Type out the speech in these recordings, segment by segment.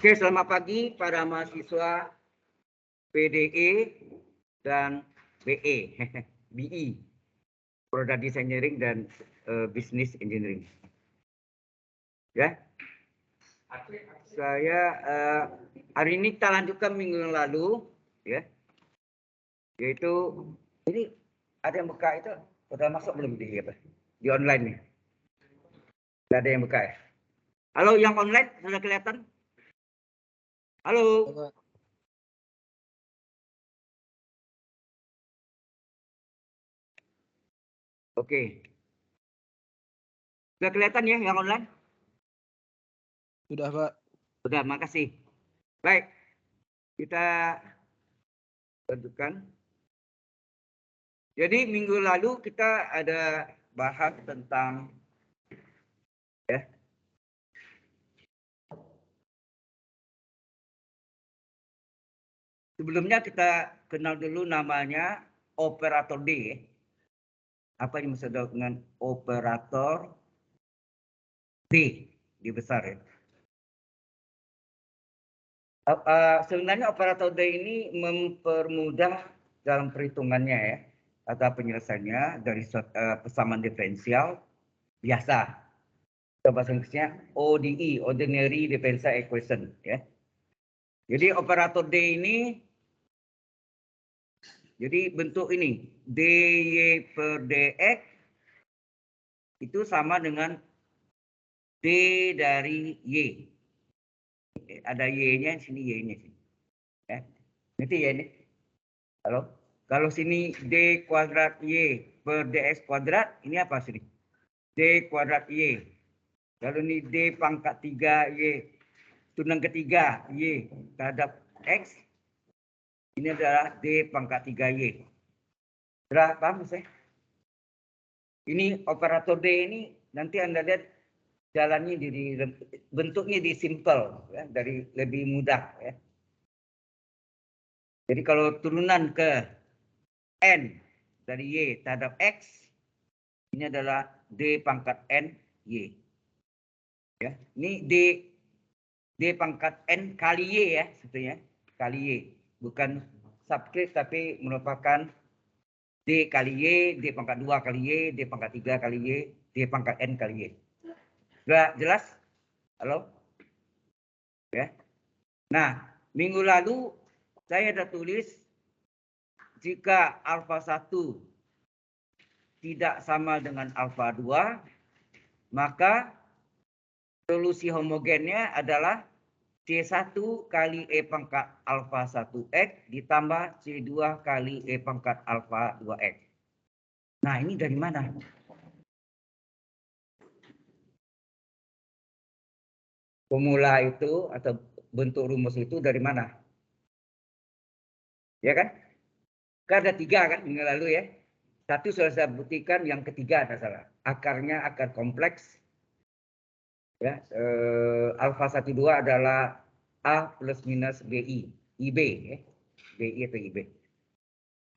Oke, selamat pagi para mahasiswa PDE dan BE, BE, Product Engineering dan Business Engineering. Ya, saya hari ini kita lanjutkan minggu yang lalu, ya, yaitu ini ada yang buka itu, udah masuk belum di online nih? Tidak ada yang buka ya? Halo, yang online sudah kelihatan? Halo. Oke. Sudah kelihatan ya yang online? Sudah, Pak. Sudah, makasih. Baik, kita lanjutkan. Jadi minggu lalu kita ada bahas tentang ya, sebelumnya kita kenal dulu namanya operator D. Apa yang maksud dengan operator D di besar ya? Sebenarnya operator D ini mempermudah dalam perhitungannya ya, atau penyelesaiannya dari persamaan diferensial biasa. Bahasa Inggrisnya ODE, Ordinary Differential Equation ya. Jadi operator D ini jadi bentuk ini dy per dx itu sama dengan d dari y. Ada y-nya sini, y-nya sini. Ya. Ngerti ya ini? Halo? Kalau sini d kuadrat y per dx kuadrat, ini apa sini? D kuadrat y. Kalau ini d pangkat 3 y tunang ketiga y terhadap x, ini adalah d pangkat 3y. Sudah paham saya? Ini operator D ini nanti Anda lihat jalannya bentuknya di simple ya, dari lebih mudah ya. Jadi kalau turunan ke n dari y terhadap x, ini adalah d pangkat n y. Ya, ini d pangkat n kali y ya sebetulnya, kali y, bukan subscript tapi merupakan d kali y, d pangkat 2 kali y, d pangkat 3 kali y, d pangkat n kali y. Sudah jelas? Halo? Ya. Nah, minggu lalu saya ada tulis jika alfa 1 tidak sama dengan alfa 2, maka solusi homogennya adalah C1 kali E pangkat alfa 1X ditambah C2 kali E pangkat alfa 2X. Nah, ini dari mana? Formula itu atau bentuk rumus itu dari mana? Ya kan? Kan ada 3 kan minggu lalu ya. 1 sudah saya buktikan, yang ketiga ada salah. Akarnya akar kompleks. Ya, alfa 12 adalah A plus minus BI, IB ya. BI atau IB.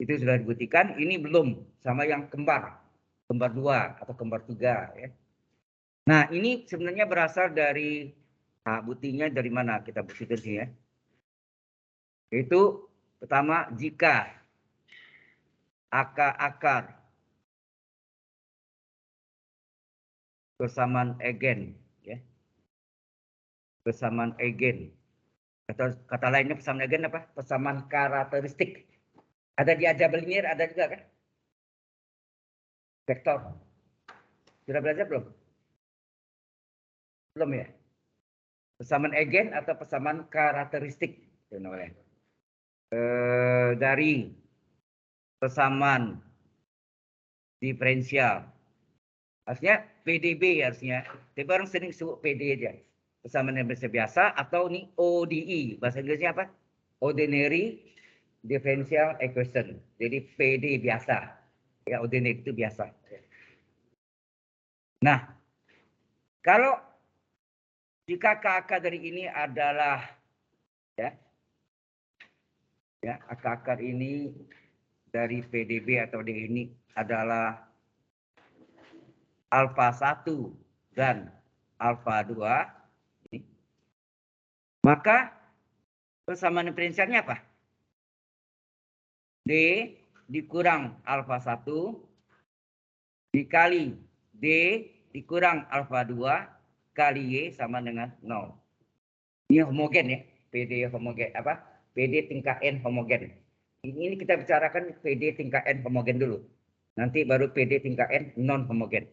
Itu sudah dibuktikan, ini belum sama yang kembar 2 atau kembar 3 ya. Nah, ini sebenarnya berasal dari buktinya dari mana kita buktikan sih ya. Itu pertama, jika akar persamaan eigen ya. Persamaan eigen. Atau kata lainnya persamaan eigen apa? Persamaan karakteristik. Ada di aljabar linier, ada juga kan? Vektor. Sudah belajar belum? Belum ya? Persamaan eigen atau persamaan karakteristik. Itu namanya. Dari persamaan diferensial. Harusnya PDB harusnya. Tapi orang sering sebut PD aja. Persamaan yang biasa atau nih ODE. Bahasa Inggrisnya apa? Ordinary Differential Equation. Jadi PD biasa. Ya, ordinary itu biasa. Nah, kalau jika akar dari ini adalah ya akar ini dari PDB atau D ini adalah alfa 1 dan alfa 2, Maka persamaan diferensialnya apa? D dikurang alfa 1 dikali D dikurang alfa 2 kali Y sama dengan 0. Ini homogen ya. PD homogen apa? PD tingkat N homogen. Ini kita bicarakan PD tingkat N homogen dulu. Nanti baru PD tingkat N non homogen.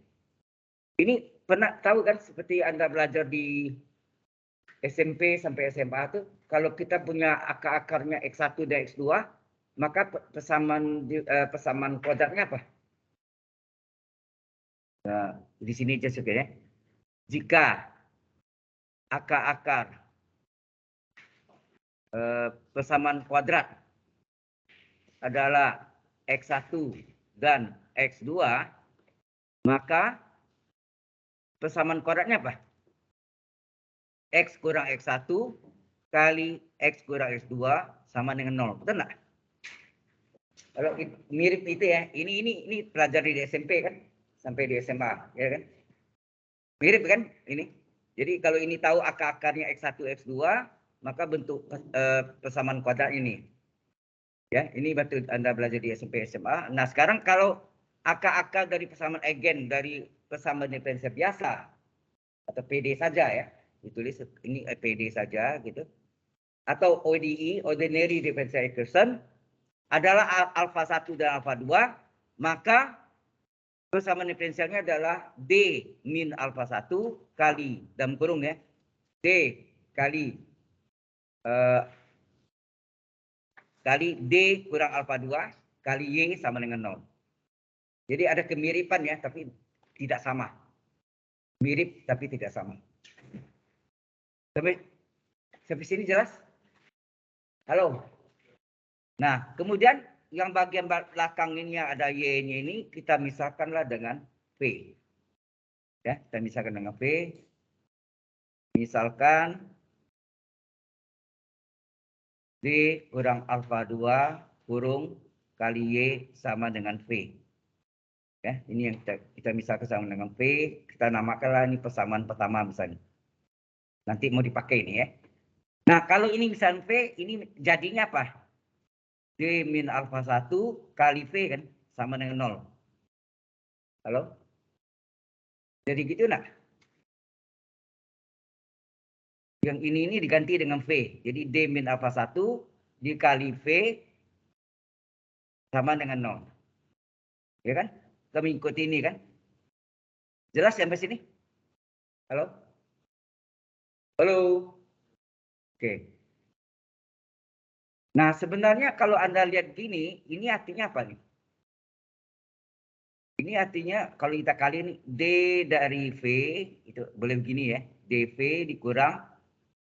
Ini pernah tahu kan seperti Anda belajar di SMP sampai SMA tuh kalau kita punya akar-akarnya X1 dan X2 maka persamaan kuadratnya apa? Nah, di sini aja juga ya. Jika akar-akar persamaan kuadrat adalah X1 dan X2, maka persamaan kuadratnya apa? X kurang X1 kali X kurang X2 sama dengan 0. Betul nggak? Kalau mirip itu ya, ini pelajari di SMP kan, sampai di SMA, ya kan? Mirip kan ini? Jadi kalau ini tahu akar-akarnya X1, X2, maka bentuk persamaan kuadrat ini. Ya, ini betul Anda belajar di SMP, SMA. Nah, sekarang kalau akar-akar dari persamaan eigen dari persamaan diferensial biasa atau PD saja ya, ditulis ini PD saja gitu. Atau ODE, ordinary differential equation, adalah alfa 1 dan alfa 2, maka persamaan diferensialnya adalah D min alfa 1 kali, dalam kurung ya, D kali D kurang alfa 2 kali Y sama dengan 0. Jadi ada kemiripan ya, tapi tidak sama. Mirip tapi tidak sama. Sampai sini jelas? Halo? Nah, kemudian yang bagian belakang ini yang ada Y-nya ini kita misalkanlah dengan V. Ya, kita misalkan dengan V. Misalkan D kurang alfa 2 kurung kali Y sama dengan V. Ya, ini yang kita misalkan sama dengan V. Kita namakanlah ini persamaan pertama misalnya. Nanti mau dipakai ini ya. Nah, kalau ini misalnya V, ini jadinya apa? D min alfa 1 kali V kan sama dengan 0. Halo? Jadi gitu nah. Yang ini diganti dengan V. Jadi D min alfa 1 dikali V sama dengan 0. Ya kan? Kita mengikuti ini kan? Jelas sampai sini? Halo? Halo? Oke. Nah, sebenarnya kalau Anda lihat gini, ini artinya apa nih? Ini artinya kalau kita kali ini D dari V, itu boleh begini ya. dV dikurang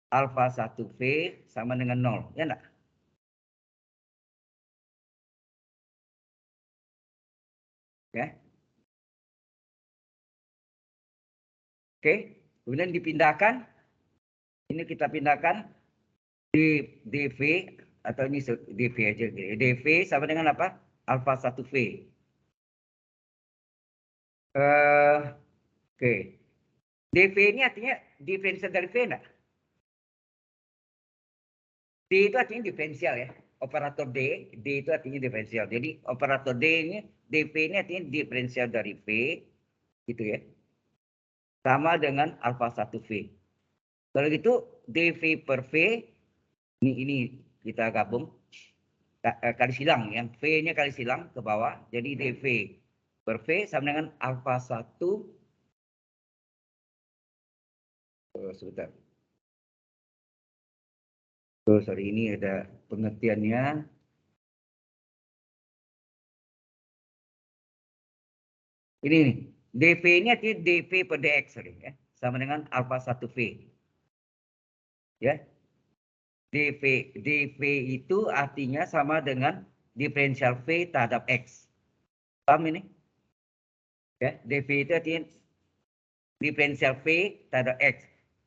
alfa 1V sama dengan 0. Ya enggak? Ya. Oke. Kemudian dipindahkan. Ini kita pindahkan dV atau ini dV aja. dV sama dengan apa? Alfa 1V. Oke. dV ini artinya diferensial dari V enggak? D itu artinya diferensial ya. Operator D itu artinya diferensial. Jadi operator D ini, dV ini artinya diferensial dari V, gitu ya. Sama dengan alfa 1V. Kalau gitu dV per V, ini kita gabung. Kali silang, yang V-nya kali silang ke bawah. Jadi dV per V sama dengan alfa 1. Sebentar. Oh, sorry, ini ada pengertiannya. Ini nih. dV ini artinya dV per dx, sorry, ya. Sama dengan alfa 1V. Ya. dV itu artinya sama dengan diferensial V terhadap X. Paham ini? Ya, dV itu artinya diferensial V terhadap X.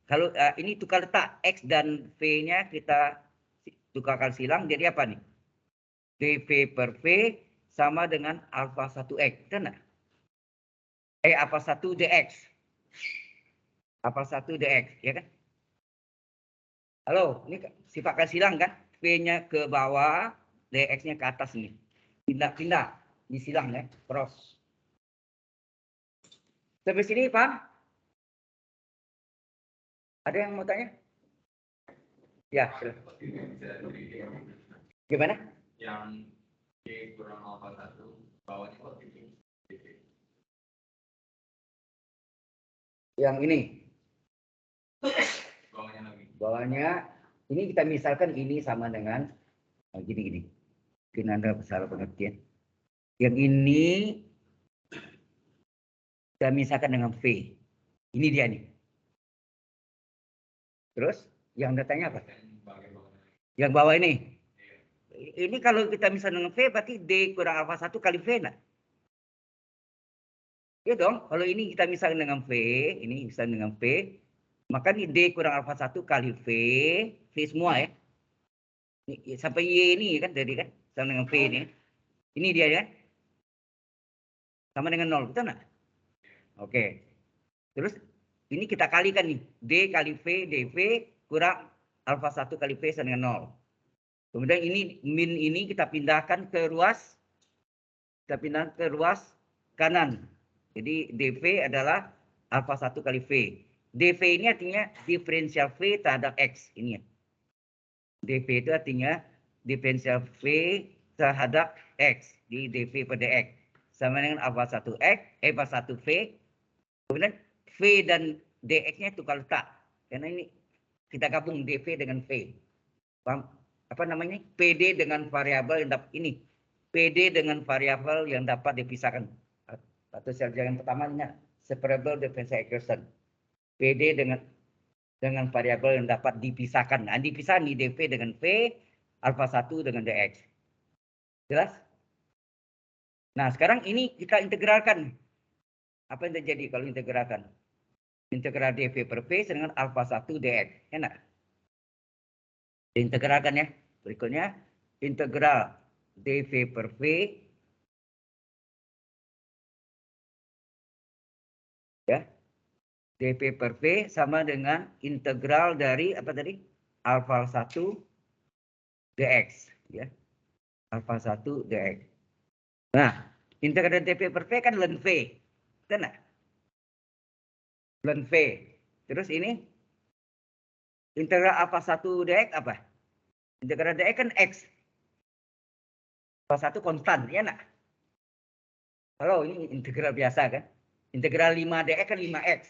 Kalau ini tukar letak X dan V-nya kita tukarkan silang, jadi apa nih? dV per V sama dengan alfa 1X. Benar? Alfa 1 dx. Alfa 1 dx, ya kan? Halo, ini sifat kali silang kan? V-nya ke bawah, DX-nya ke atas nih. Pindah-pindah. Ini silang ya, cross. Sampai sini paham? Ada yang mau tanya? Ya, gimana? Yang Y kurang alpha 1, bawahnya kok tinggi? Yang ini. Bawahnya lagi. Bawahnya, ini kita misalkan ini sama dengan gini. Mungkin Anda salah pengertian. Yang ini kita misalkan dengan V. Ini dia nih. Terus yang datanya apa? Yang bawah ini. Ini kalau kita misalkan dengan V berarti D kurang alpha 1 kali V nah. Ya dong, kalau ini kita misalkan dengan V, ini misalkan dengan V, maka ini D kurang alpha 1 kali V semua ya. Ini, sampai Y ini kan tadi kan, sama dengan V ini. Ini dia ya. Sama dengan 0, betul nggak? Oke. Terus ini kita kalikan nih, D kali V, dV kurang alpha 1 kali V sama dengan 0. Kemudian ini min ini kita pindahkan ke ruas kanan. Jadi dV adalah alpha 1 kali V. dV ini artinya diferensial V terhadap X. Ini ya. dV itu artinya diferensial V terhadap X. Di dV pada X. Sama dengan alpha 1X, alpha 1V. Kemudian V dan DX-nya tukar letak. Karena ini kita gabung dV dengan V. Paham? Apa namanya? PD dengan variabel yang dapat ini. PD dengan variabel yang dapat dipisahkan. Atau sejarah yang pertamanya separable differential equation. PD dengan variabel yang dapat dipisahkan. Nah, dipisah nih dV dengan V, alpha 1 dengan dx. Jelas? Nah, sekarang ini kita integralkan. Apa yang terjadi kalau integralkan? Integral dV per V dengan alpha 1 dx. Enak? Integralkan ya. Berikutnya integral dV per V ya. dV per V sama dengan integral dari apa tadi? Alpha 1 dx ya. Alpha 1 dx. Nah, integral dV per V kan ln V. Benar? Ln V. Terus ini integral alpha 1 dx apa? Integral dx kan x. Alpha 1 konstan, ya nak? Halo, ini integral biasa kan? Integral 5 dx kan 5x.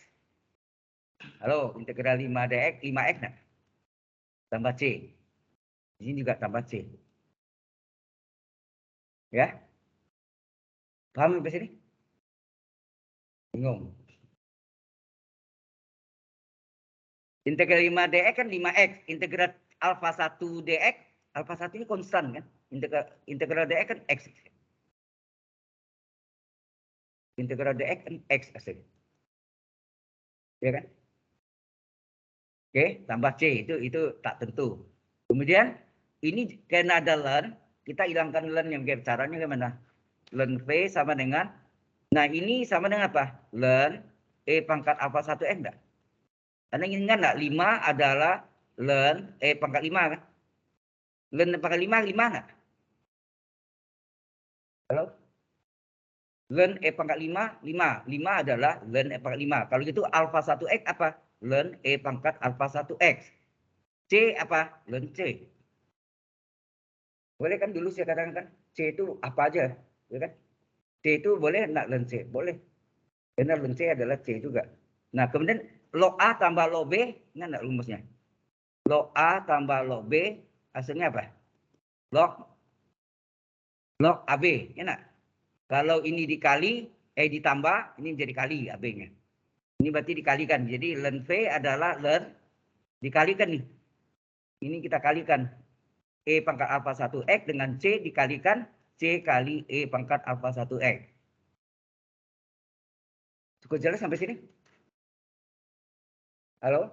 Halo, integral 5 dx 5x nak? Tambah C. Di sini juga tambah C. Ya? Paham sampai sini? Bingung. Integral 5 dx kan 5x. Integral alpha 1 dx, alpha 1 ini konstan kan? Integral dx kan x. Integral dx kan x asli. Ya kan? Oke, tambah C itu tak tentu. Kemudian ini karena ada ln, kita hilangkan ln yang biar caranya gimana? Ln V sama dengan, nah ini sama dengan apa? Ln E pangkat alpha 1 x enggak? Karena ingat enggak? 5 adalah ln E pangkat 5 kan? Ln pangkat 5 enggak? Halo? Ln E pangkat 5, 5. 5 adalah ln E pangkat 5. Kalau gitu alpha 1x apa? Ln E pangkat alpha 1x. C apa? Ln C. Boleh kan dulu saya katakan kan? C itu apa aja? Ya kan? C itu boleh enggak ln C? Boleh. Karena ln C adalah C juga. Nah, kemudian log A tambah log B, ingat enggak rumusnya? Log A tambah log B, hasilnya apa? Log AB, ya enggak? Kalau ini dikali, ditambah, ini menjadi kali AB-nya. Ini berarti dikalikan. Jadi ln V adalah ln dikalikan nih. Ini kita kalikan. E pangkat alpha 1x dengan C dikalikan C kali E pangkat alpha 1x. Cukup jelas sampai sini? Halo?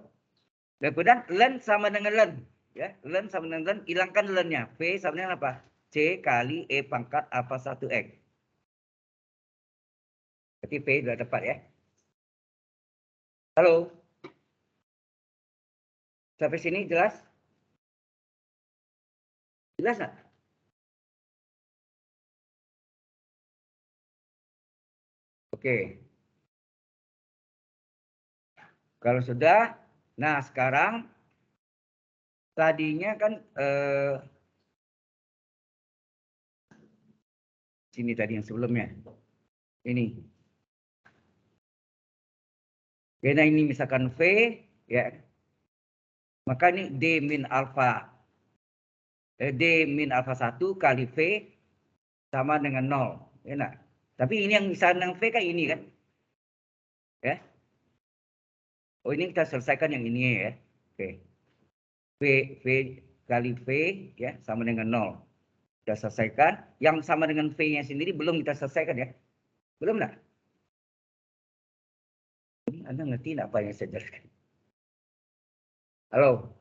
Kemudian ln sama dengan ln. Ya, ln sama dengan ln, hilangkan ln-nya. V sama dengan apa? C kali E pangkat alpha 1x. Berarti V sudah tepat ya. Halo? Sampai sini jelas? Jelas nggak? Oke. Kalau sudah, nah sekarang tadinya kan sini tadi yang sebelumnya. Ini. Karena ini misalkan V, ya. Maka ini D min alfa. D min alfa 1 kali V sama dengan 0. Ya, nah. Tapi ini yang misalnya V kan ini kan. Ya. Oh ini kita selesaikan yang ini ya. Oke. V kali V ya sama dengan 0. Kita selesaikan. Yang sama dengan V-nya sendiri belum kita selesaikan ya. Belum enggak? Anda ngerti enggak apa yang saya jelaskan? Halo?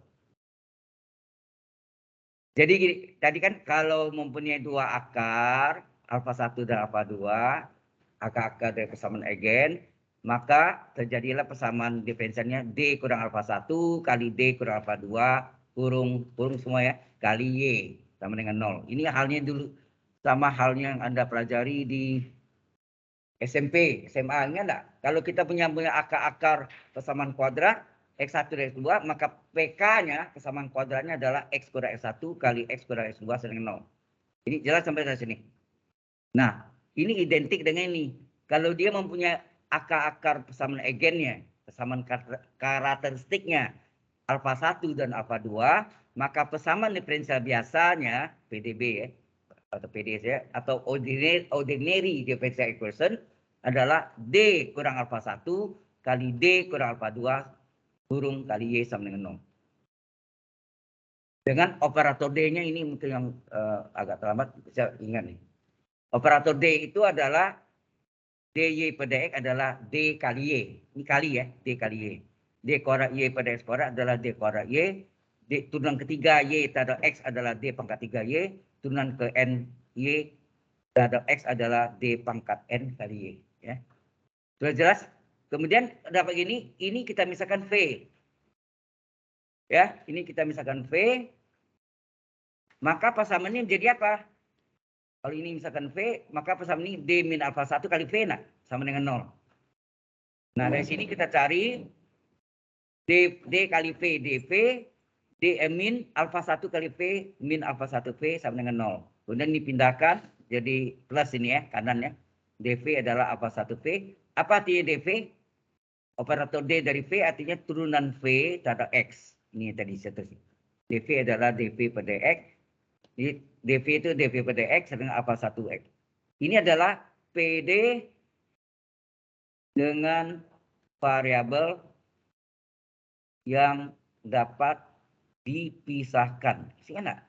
Jadi gini, tadi kan kalau mempunyai dua akar, alfa 1 dan alfa 2, akar-akar dari persamaan eigen, maka terjadilah persamaan diferensialnya D kurang alfa 1 kali D kurang alfa 2 kurung semua ya, kali Y sama dengan 0. Ini halnya dulu sama halnya yang Anda pelajari di SMP, SMA, ingat enggak? Kalau kita punya akar-akar persamaan kuadrat, X1 dan X2, maka PK-nya, persamaan kuadratnya adalah X kurang X1 kali X kurang X2 sama dengan 0. Ini jelas sampai dari sini. Nah, ini identik dengan ini. Kalau dia mempunyai akar-akar persamaan eigennya, persamaan karakteristiknya, alfa 1 dan alfa 2, maka persamaan diferensial biasanya, PDB ya, atau PDS ya, atau ordinary differential equation adalah D kurang alfa 1 kali D kurang alfa 2 kurung kali Y sama dengan 0. Dengan operator D-nya ini mungkin yang agak terlambat bisa ingat nih. Operator D itu adalah DY per DX adalah D kali Y. Ini kali ya, D kali Y. D kuadrat Y per DX kuadrat adalah D kuadrat Y. D, turunan ketiga Y terhadap X adalah D pangkat 3Y. Turunan ke N Y terhadap X adalah D pangkat N kali Y. Ya. Sudah jelas? Kemudian dapat ini kita misalkan V. Ya, ini kita misalkan V. Maka persamaannya menjadi apa? Kalau ini misalkan V, maka persamaan ini D min alfa 1 kali V, nah, sama dengan 0. Nah, dari sini kita cari D kali V, DV, D min alfa 1 kali V, min alfa 1 V sama dengan 0. Kemudian dipindahkan jadi plus ini ya, kanan ya. DV adalah alfa 1 V. Apa artinya DV? Operator D dari V artinya turunan V terhadap X. Ini tadi saya tulis. DV adalah DV per DX. DV itu DV per DX dengan alfa 1X. Ini adalah PD dengan variabel yang dapat dipisahkan. Ingat enggak?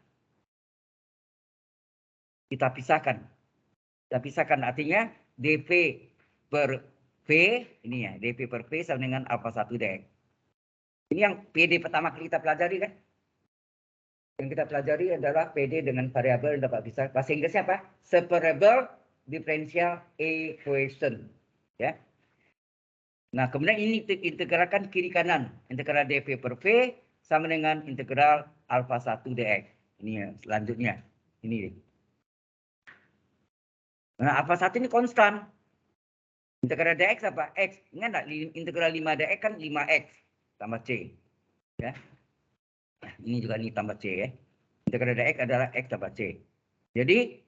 Kita pisahkan. Kita pisahkan artinya DV per V, ini ya, DV per V sama dengan alfa 1 DX. Ini yang PD pertama kali kita pelajari kan? Yang kita pelajari adalah PD dengan variabel yang dapat dipisahkan. Bahasa Inggrisnya apa? Separable differential equation. Ya. Nah, kemudian ini integralkan kiri kanan. Integral DV per V sama dengan integral alfa 1 DX. Ini ya, selanjutnya. Ini. Nah, alfa 1 ini konstan. Integral DX apa? X. Ingat enggak? Integral 5 DX kan 5X tambah C. Ya. Nah, ini juga ini tambah C ya. Integral DX adalah X tambah C. Jadi,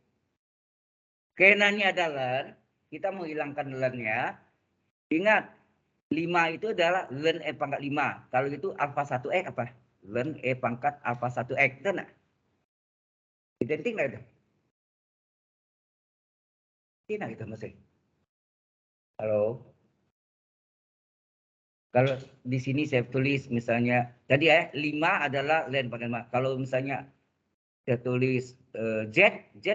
karena ini ada ln, kita menghilangkan ln-nya. Ingat, 5 itu adalah ln E pangkat 5. Kalau itu alfa 1X apa? Ln E pangkat alfa 1X. Itu enggak? Identik enggak itu? Tidak gitu masih. Halo. Kalau di sini saya tulis misalnya, tadi ya 5 adalah ln pangkat 5. Kalau misalnya saya tulis Z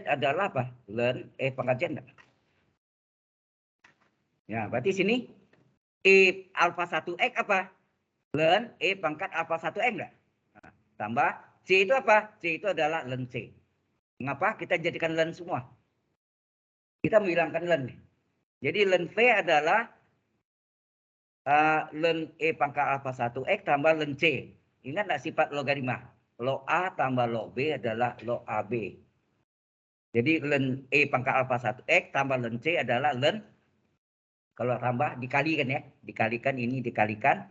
adalah apa? Ln E pangkat Z enggak? Ya, berarti sini E alfa 1X apa? Ln E pangkat alfa 1X enggak? Nah, tambah C itu apa? C itu adalah ln C. Mengapa kita jadikan ln semua? Kita menghilangkan ln. Jadi ln V adalah ln E pangkat alfa 1X tambah ln C. Ingat enggak sifat logaritma? log A tambah log B adalah log AB. Jadi ln E pangkat alfa 1X tambah ln C adalah ln, kalau tambah dikalikan ya, dikalikan ini dikalikan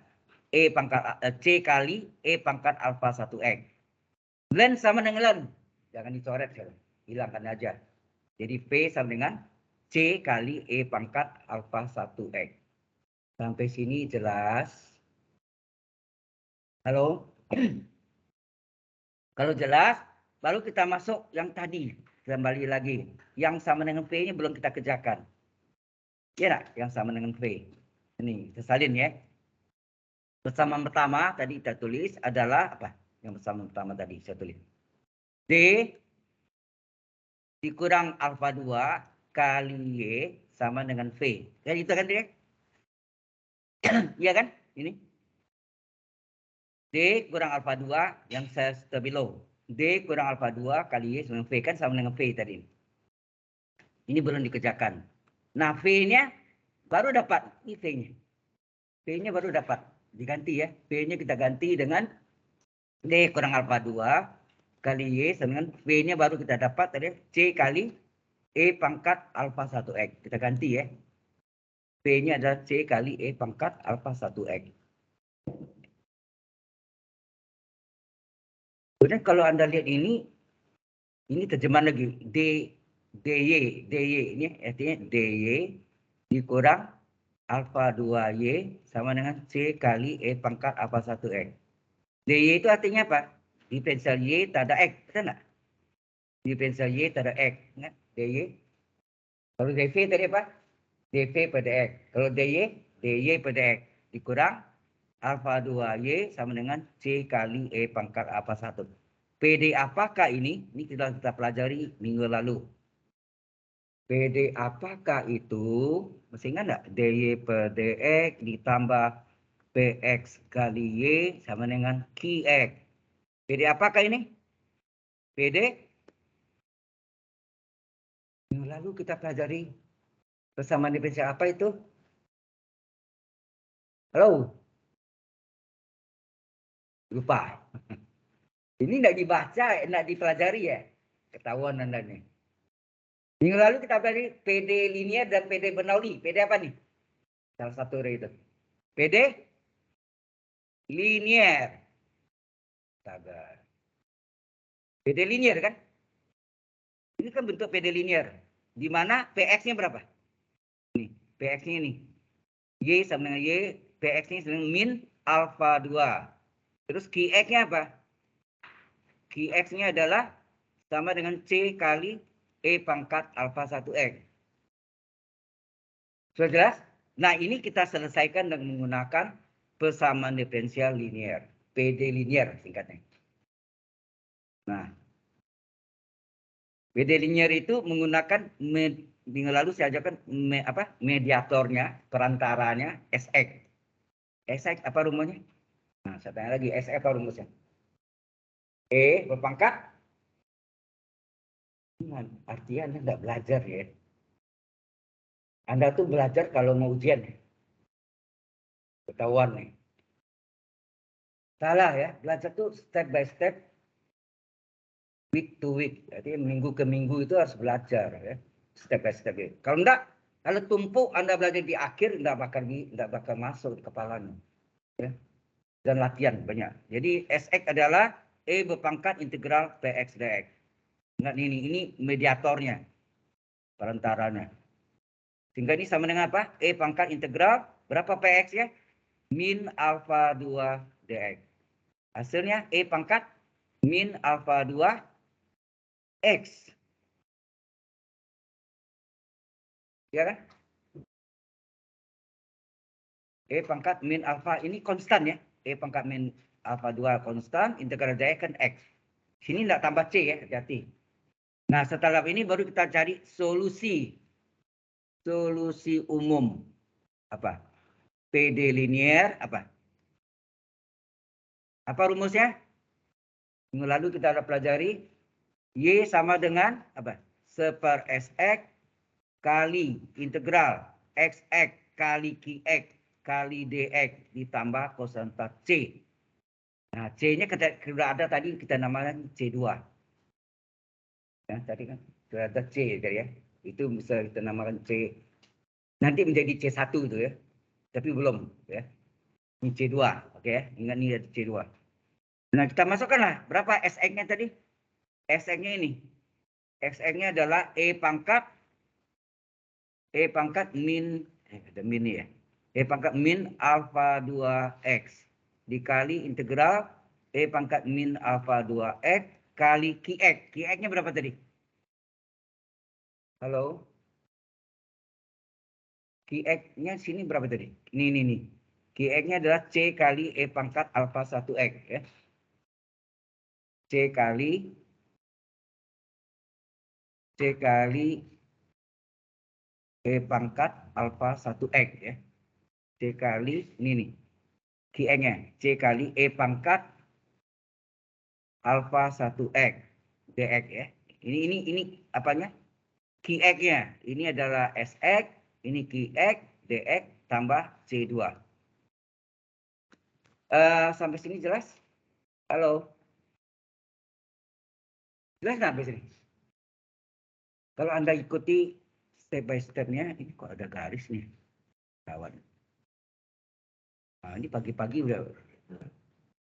E pangkat C kali E pangkat alfa 1X. Ln sama dengan ln, jangan dicoret, hilangkan aja. Jadi P sama dengan C kali E pangkat alfa 1X. Sampai sini jelas? Halo? Kalau jelas, baru kita masuk yang tadi. Kembali lagi. Yang sama dengan V ini belum kita kerjakan. Ya nak? Yang sama dengan V. Ini, kita salin ya. Persamaan pertama tadi kita tulis adalah apa? Yang persamaan pertama tadi saya tulis. D dikurang alfa 2 kali Y sama dengan V. Ya itu kan dia? Iya kan? Ini. D kurang alfa 2 yang saya below. D kurang alfa 2 kali Y sama V kan sama dengan V tadi. Ini belum dikerjakan. Nah V-nya baru dapat. Ini V-nya. V-nya baru dapat. Diganti ya. V-nya kita ganti dengan D kurang alfa 2 kali Y sama dengan V-nya baru kita dapat tadi. C kali E pangkat alfa 1X. Kita ganti ya. V-nya adalah C kali E pangkat alfa 1X. Kemudian kalau Anda lihat ini terjemahan lagi. DY ini artinya DY dikurang alfa 2Y sama dengan C kali E pangkat alfa 1X. DY itu artinya apa? Diferensial Y tak ada X, betul nggak? Diferensial Y tak ada X, ingat? DY. Kalau DV tadi apa? DV pada X. Kalau DY pada X. Dikurang alfa 2Y sama dengan C kali E pangkat alfa 1. PD apakah ini? Ini sudah kita pelajari minggu lalu. PD apakah itu? Masih ingat nggak? DY per DX ditambah PX kali Y sama dengan QX. PD apakah ini? PD? Minggu lalu kita pelajari persamaan diferensial apa itu? Halo? Lupa. Ini tidak dibaca, tidak dipelajari ya. Ketahuan Anda nih. Minggu lalu kita pelajari PD linear dan PD Bernoulli. PD apa nih? Salah satu itu. PD linear. Sabar. PD linear kan? Ini kan bentuk PD linear. Di mana PX-nya berapa? Ini, PX-nya ini. Y sama dengan Y, PX-nya sama dengan min alfa 2. Terus QX-nya apa? QX-nya adalah sama dengan C kali E pangkat alfa 1X. Sudah jelas? Nah, ini kita selesaikan dengan menggunakan persamaan diferensial linear. PD linear singkatnya. Nah, PD linear itu menggunakan minggu lalu saya ajarkan mediatornya, perantaranya SX. SX apa rumusnya? Nah, saya tanya lagi, SX apa rumusnya? E berpangkat. Artinya Anda tidak belajar ya. Anda tuh belajar kalau mau ujian. Ketahuan nih. Salah ya, belajar tuh step by step, week to week. Jadi minggu ke minggu itu harus belajar ya, step by step. Ya. Kalau enggak, kalau tumpuk Anda belajar di akhir enggak bakal masuk di kepalanya. Ya. Dan latihan banyak. Jadi SX adalah E berpangkat integral PX dx. Ingat ini mediatornya, perantaranya. Sehingga ini sama dengan apa? E pangkat integral berapa PX ya? Min alfa 2 dx. Hasilnya E pangkat min alfa 2 X. Ya kan? E pangkat min alfa ini konstan ya. E pangkat min alfa 2 konstan, integral dx kan X. Sini tidak tambah C ya, hati-hati. Nah, setelah ini baru kita cari solusi. Solusi umum. Apa? PD linear apa? Apa rumusnya? Minggu lalu kita ada pelajari Y sama dengan apa? 1 SX kali integral XX kali QX kali DX ditambah konstan C. Nah, C-nya sudah ada tadi kita namakan C2. Ya, tadi kan sudah ada C tadi ya. Itu bisa kita namakan C. Nanti menjadi C1 itu ya. Tapi belum ya. Ini C2, oke ya. Ingat ini ada C2. Nah, kita masukkanlah berapa SX-nya tadi? SX-nya ini. SX-nya adalah E pangkat min ada min ya. E pangkat min alfa 2X dikali integral E pangkat min alfa 2X kali QX. QX-nya berapa tadi? Halo? QX-nya sini berapa tadi? Ini. QX-nya adalah C kali E pangkat alfa 1X ya. C kali E pangkat alfa 1X ya. C kali ini nih. QX-nya C kali E pangkat alfa 1X dx ya. Ini apanya? QX-nya. Ini adalah SX, ini QX dx tambah C2. Sampai sini jelas? Halo? Jelas nggak sampai sini? Kalau Anda ikuti step by step-nya, ini kok ada garis nih, kawan. Nah, ini pagi-pagi udah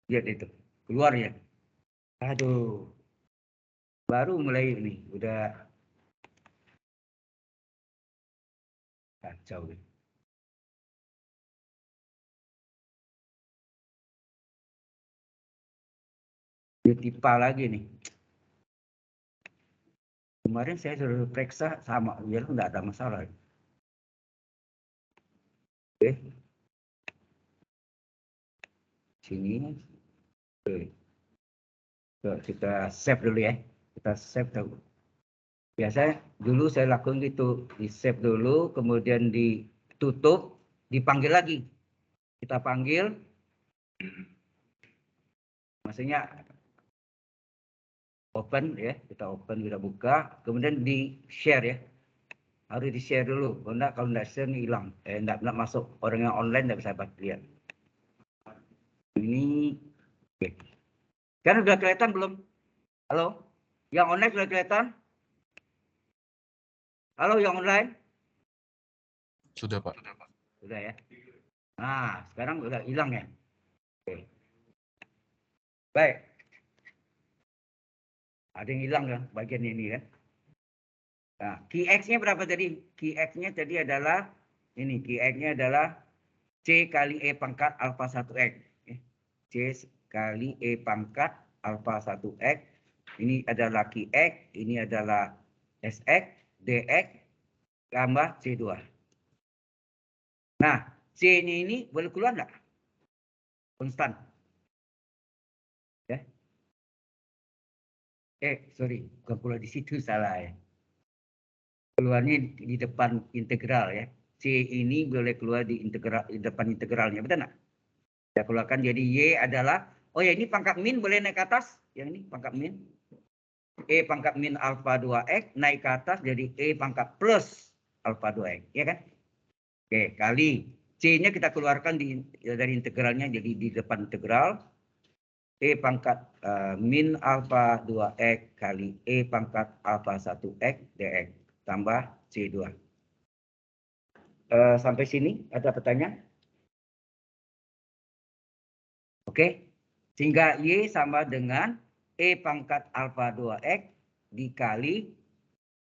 lihat itu keluar ya. Aduh, baru mulai ini udah kacau nih. Dia tipa lagi nih. Kemarin saya sudah periksa sama, ya nggak ada masalah. Oke. Sini. Oke. Kita save dulu ya. Kita save dulu. Biasanya dulu saya lakukan gitu. Di save dulu, kemudian ditutup, dipanggil lagi. Kita panggil. Maksudnya open ya. Kita open, kita buka. Kemudian di share ya. Harus di share dulu. Kalau enggak share ini hilang. Enggak masuk. Orang yang online enggak bisa lihat. Ini. Oke. Kan udah kelihatan belum? Halo? Yang online sudah kelihatan? Halo yang online? Sudah, Pak. Sudah ya. Nah, sekarang udah hilang ya. Oke. Baik. Ada yang hilang kan bagian ini kan. Nah, QX-nya berapa tadi? QX-nya tadi adalah ini. QX-nya adalah C kali E pangkat alfa 1X. C kali E pangkat alfa 1X. Ini adalah QX, ini adalah SX, DX, tambah C2. Nah, C-nya ini boleh keluar nggak? Konstan. Ya. Sorry, bukan keluar di situ, salah ya. Keluarnya di depan integral ya. C ini boleh keluar di depan integralnya, betul nggak? Saya keluarkan jadi Y adalah, oh ya ini pangkat min boleh naik ke atas. Yang ini pangkat min. E pangkat min alfa 2X naik ke atas jadi E pangkat plus alfa 2X. Ya kan? Oke, kali. C-nya kita keluarkan dari integralnya jadi di depan integral. E pangkat min alfa 2X kali E pangkat alfa 1X dx tambah C2. Sampai sini ada pertanyaan? Oke, sehingga Y sama dengan E pangkat alfa 2X dikali.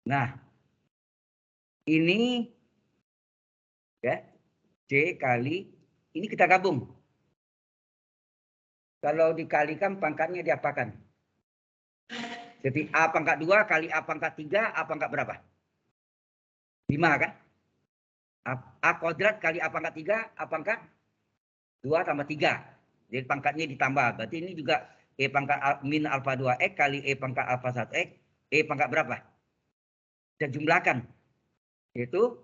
Nah, ini ya C kali, ini kita gabung. Kalau dikalikan pangkatnya diapakan? Jadi A pangkat 2 kali A pangkat 3, A pangkat berapa? 5 kan? A kuadrat kali A pangkat 3, A pangkat 2 tambah 3. Jadi pangkatnya ditambah. Berarti ini juga E pangkat min alfa 2X kali E pangkat alfa 1X. E pangkat berapa? Kita jumlahkan. Yaitu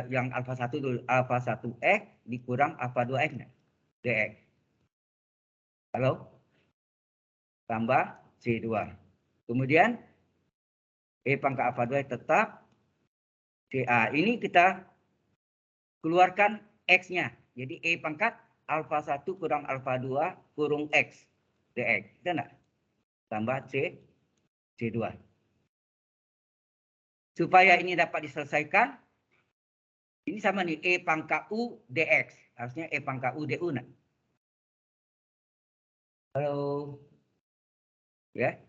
yang alfa 1 dulu. Alfa 1X dikurang alfa 2X. DX. Halo? Tambah C2. Kemudian E pangkat alfa 2 tetap CA. Ini kita keluarkan X-nya. Jadi E pangkat alfa 1 kurang alfa 2 kurung X dx. Betul enggak? Tambah C2. Supaya ini dapat diselesaikan, ini sama nih, E pangkat U dx. Harusnya E pangkat U du. Nah. Halo. Ya.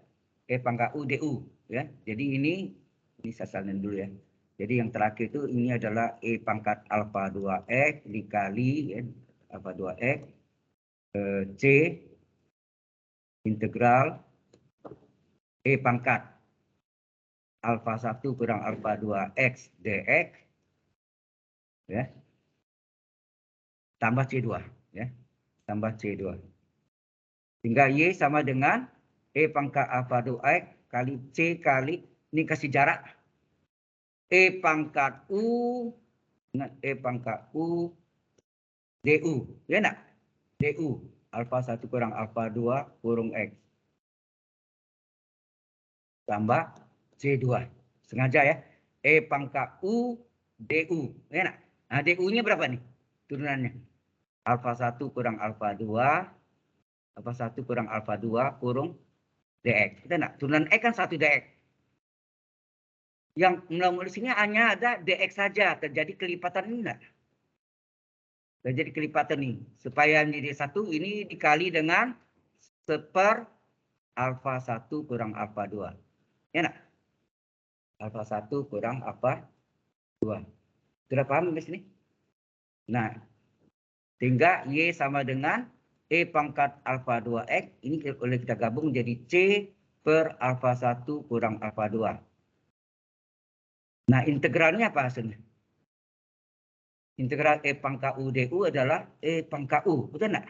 E pangkat U du. Ya. Jadi ini saya salin dulu ya. Jadi yang terakhir itu ini adalah E pangkat alfa 2X dikali ya, alfa 2X C integral E pangkat alfa 1 kurang alfa 2X dx ya. Tambah C2 ya. Tambah C2. Sehingga Y sama dengan E pangkat alfa 2X kali C kali, ini kasih jarak. E pangkat U dengan E pangkat U du. Ya enggak? Du. Alfa 1 kurang alfa 2 kurung X. Tambah C2. Sengaja ya. E pangkat U du. Ya enggak? Nah, du-nya berapa nih? Turunannya. Alfa 1 kurang alfa 2. Alfa 1 kurang alfa 2 kurung dx. Kita enggak? Turunan X kan 1 dx. Yang melalui sini hanya ada dx saja. Terjadi kelipatan ini enggak? Terjadi kelipatan nih. Supaya menjadi 1 ini dikali dengan 1/, alfa 1 kurang alfa 2. Ya enggak? Alfa 1 kurang alfa 2. Sudah paham di sini? Nah, sehingga Y sama dengan E pangkat alfa 2X. Ini boleh kita gabung jadi C per alfa 1 kurang alfa 2. Nah, integralnya apa hasilnya? Integral E pangkat U du adalah E pangkat U. Betul enggak?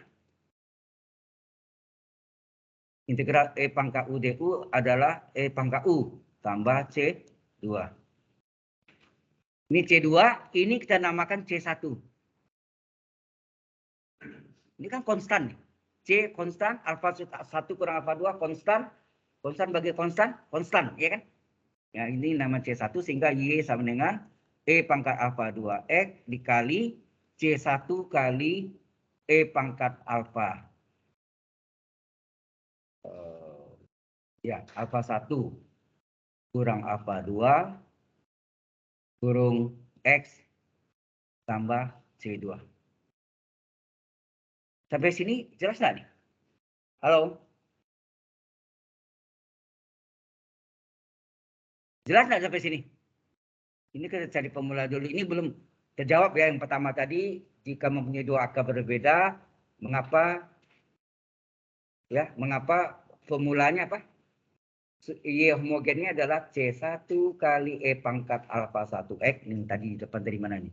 Integral E pangkat U du adalah E pangkat U tambah C2. Ini C2, ini kita namakan C1. Ini kan konstan. C konstan, alfa 1 kurang alfa 2 konstan. Konstan bagi konstan, konstan. Ya kan? Ya, ini nama C1 sehingga Y sama dengan E pangkat alfa 2X dikali C1 kali E pangkat alfa. Ya, alfa 1 kurang alfa 2 kurung X tambah C2. Sampai sini jelas nggak nih? Halo? Jelas nggak sampai sini? Ini kita cari formula dulu. Ini belum terjawab ya. Yang pertama tadi, jika mempunyai dua angka berbeda, mengapa formulanya apa? Y homogennya adalah C1 kali E pangkat alfa 1X. Ini tadi depan dari mana nih?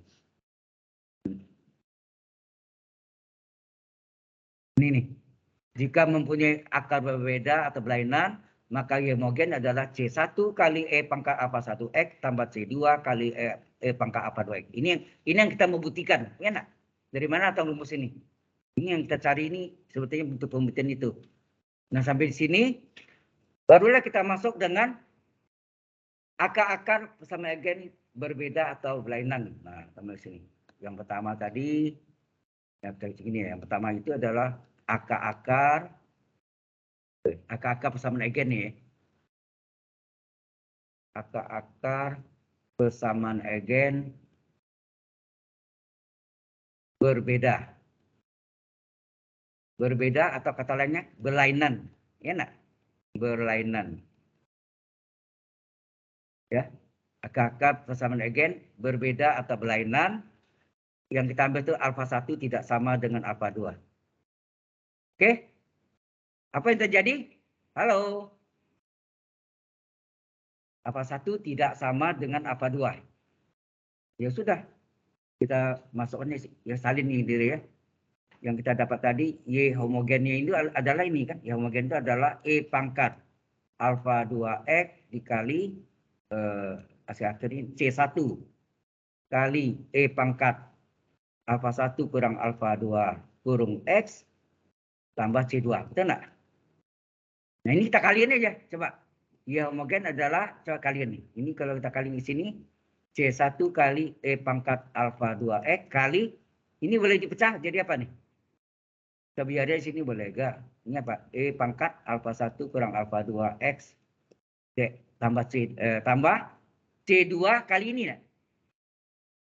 Ini nih. Jika mempunyai akar berbeda atau berlainan, maka Y homogen adalah C1 kali E pangkat alfa 1X tambah C2 kali E pangkat alfa 2X. Ini yang kita mau buktikan. Ya enggak? Dari mana atau rumus ini? Ini yang kita cari ini sebetulnya bentuk pembuktian itu. Nah, sampai di sini barulah kita masuk dengan akar-akar bersama agen berbeda atau berlainan. Nah, sampai di sini. Yang pertama tadi, yang pertama itu adalah akar-akar persamaan agen nih. Akar-akar persamaan agen berbeda. Berbeda atau kata lainnya berlainan. Ya enggak? Berlainan. Ya. Akar-akar persamaan agen berbeda atau berlainan. Yang kita ambil itu alfa 1 tidak sama dengan alfa 2. Oke? Apa yang terjadi? Halo? Alfa 1 tidak sama dengan alfa 2. Ya sudah. Kita masukkan ya salin ini diri ya. Yang kita dapat tadi Y homogennya itu adalah ini kan. Y homogen itu adalah E pangkat alfa 2X dikali hasil ini C1 kali E pangkat alfa 1 kurang alfa 2 kurung X tambah C2. Betul enggak? Nah, ini kita kaliin aja. Coba. Y homogen adalah, coba kalian nih. Ini kalau kita kali di sini, C1 kali E pangkat alfa 2X kali, ini boleh dipecah jadi apa nih? Kita biar di sini boleh gak? Ini apa? E pangkat alfa 1 kurang alfa 2 X. Tambah C2 kali ini. Nah.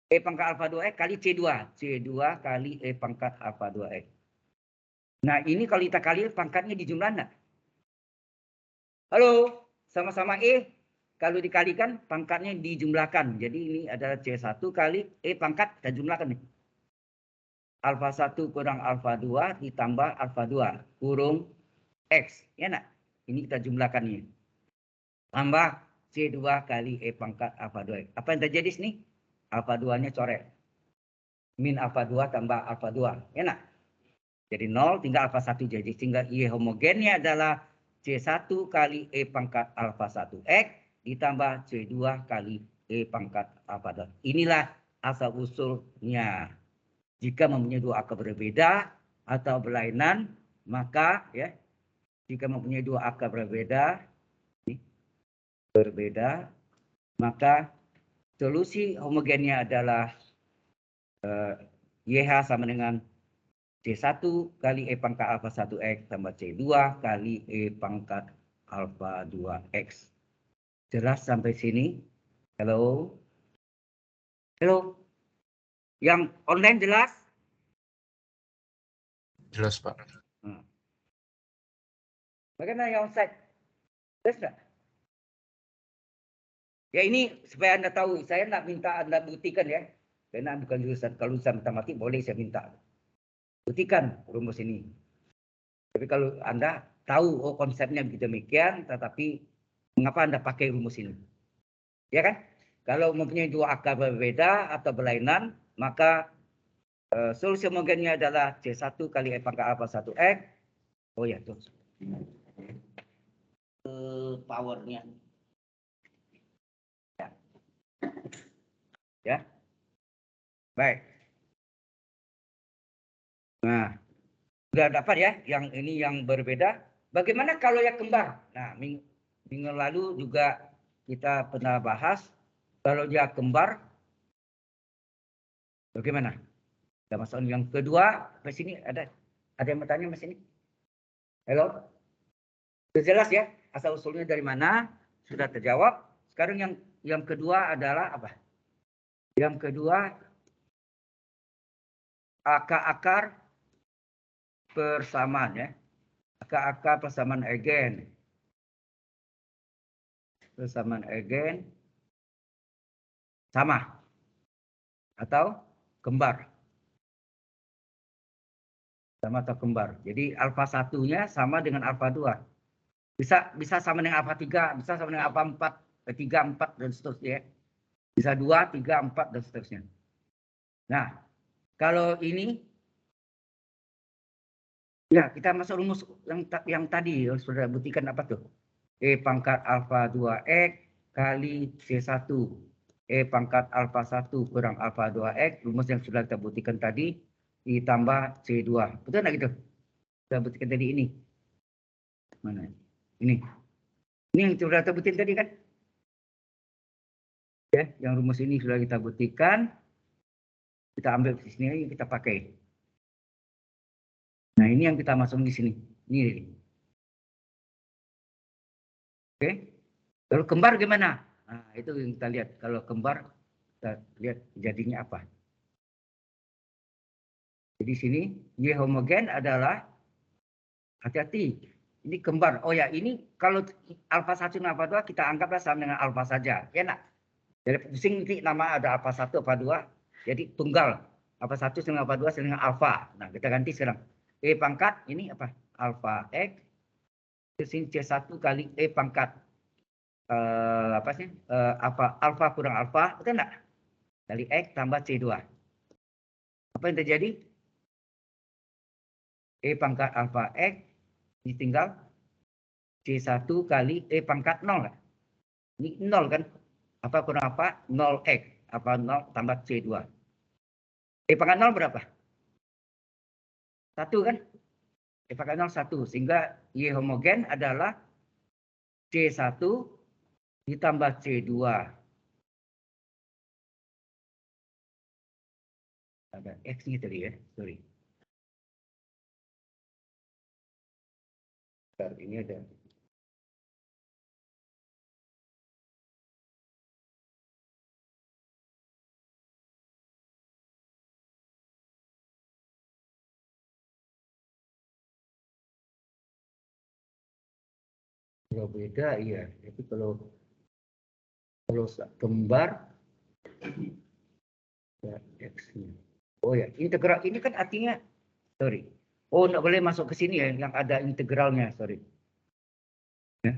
E pangkat alfa 2X kali C2. C2 kali E pangkat alfa 2X. Nah ini kalau kita kali pangkatnya dijumlah enggak? Halo, sama-sama E. Kalau dikalikan pangkatnya dijumlahkan. Jadi ini adalah C1 kali E pangkat kita jumlahkan nih. Alfa 1 kurang alfa 2 ditambah alfa 2 kurung X. Ya nak? Ini kita jumlahkan ini. Tambah C2 kali E pangkat alfa 2X. Apa yang terjadi sini? Alfa 2-nya coret. Min alfa 2 tambah alfa 2. Ya nak? Jadi 0 tinggal alfa 1 jadi. Sehingga Y homogennya adalah C1 kali E pangkat alfa 1X ditambah C2 kali E pangkat alfa 2. Inilah asal usulnya. Jika mempunyai dua akar berbeda atau berlainan, maka ya jika mempunyai dua akar berbeda, maka solusi homogennya adalah YH sama dengan C1 kali E pangkat alfa 1X tambah C2 kali E pangkat alfa 2X. Jelas sampai sini? Halo? Halo? Yang online jelas? Jelas, Pak. Bagaimana yang onsite? Jelas nggak? Ya ini supaya Anda tahu, saya nak minta Anda buktikan ya. Karena bukan jurusan, kalau jurusan matematik boleh saya minta. Buktikan rumus ini. Tapi kalau Anda tahu, oh konsepnya begitu demikian, tetapi mengapa Anda pakai rumus ini? Ya kan? Kalau mempunyai dua akar berbeda atau berlainan, maka solusi homogennya adalah C1 kali E pangkat alfa 1X. Oh ya, tuh. Powernya. Ya. Baik. Nah, sudah dapat ya yang ini yang berbeda. Bagaimana kalau yang kembar? Nah, minggu lalu juga kita pernah bahas kalau dia kembar bagaimana? Kita masuk yang kedua, di sini ada yang bertanya di sini? Halo? Sudah jelas ya asal usulnya dari mana? Sudah terjawab. Sekarang yang kedua adalah apa? Yang kedua akar-akar persamaan ya. Akar-akar persamaan eigen. Persamaan eigen sama atau kembar. Sama atau kembar. Jadi alfa 1-nya sama dengan alfa 2. Bisa sama dengan alfa 3, bisa sama dengan alfa 4, 3, 4 dan seterusnya. Bisa 2, 3, 4 dan seterusnya. Nah, kalau ini ya kita masuk rumus yang tadi sudah buktikan apa tuh? E pangkat alfa 2X kali C1. E pangkat alfa 1 kurang alfa 2X. Rumus yang sudah kita buktikan tadi ditambah C2. Betul nggak gitu? Kita buktikan tadi ini. Mana? Ini. Ini yang sudah kita buktikan tadi kan? Ya, yang rumus ini sudah kita buktikan. Kita ambil di sini, kita pakai. Nah, ini yang kita masuk di sini. Ini. Oke. Kalau kembar gimana? Nah, itu yang kita lihat. Kalau kembar, kita lihat jadinya apa. Jadi sini, Y homogen adalah, hati-hati. Ini kembar. Oh ya, ini kalau alfa 1 dan alfa 2 kita anggaplah sama dengan alfa saja. Ya nak? Jadi pusing nanti nama ada alfa 1, alfa 2. Jadi tunggal. Alfa 1 dengan alfa 2 dengan alfa. Nah, kita ganti sekarang. E pangkat, ini apa? Alfa X. Sini C1 kali E pangkat. Apa sih? Alfa kurang alfa. Betul enggak? Kali X tambah C2. Apa yang terjadi? E pangkat alfa X ditinggal C1 kali E pangkat 0. Ini 0 kan? Apa kurang apa? 0X. Apa 0 tambah C2. E pangkat 0 berapa? 1 kan? E pangkat 0 1. Sehingga Y homogen adalah C1 ditambah C2. Ada X-nya tadi ya. Sorry. Bentar, ini ada. Kalau beda iya, tapi kalau kembar ya X-nya. Oh ya, integral ini kan artinya sorry. Oh, nggak boleh masuk ke sini ya yang ada integralnya, sorry. Ya.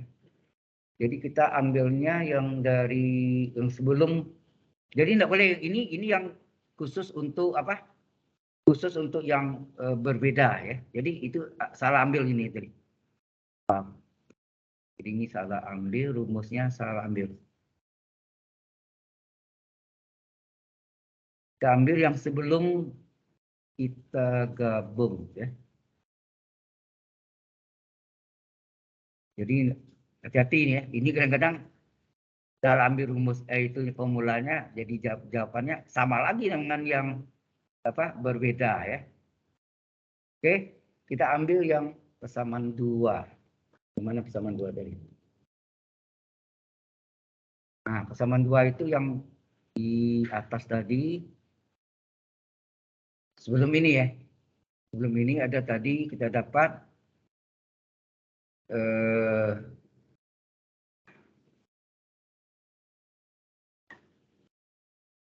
Jadi kita ambilnya yang dari yang sebelum. Jadi nggak boleh ini yang khusus untuk apa? Khusus untuk yang berbeda ya. Jadi itu salah ambil ini tadi. Jadi ini salah ambil, rumusnya salah ambil. Kita ambil yang sebelum kita gabung ya. Jadi hati-hati ini ya. Ini kadang-kadang salah ambil rumus itu formulanya, jadi jawabannya sama lagi dengan yang apa berbeda ya. Oke, kita ambil yang persamaan 2. Gimana persamaan 2 tadi? Nah, persamaan 2 itu yang di atas tadi. Sebelum ini ya. Sebelum ini ada tadi kita dapat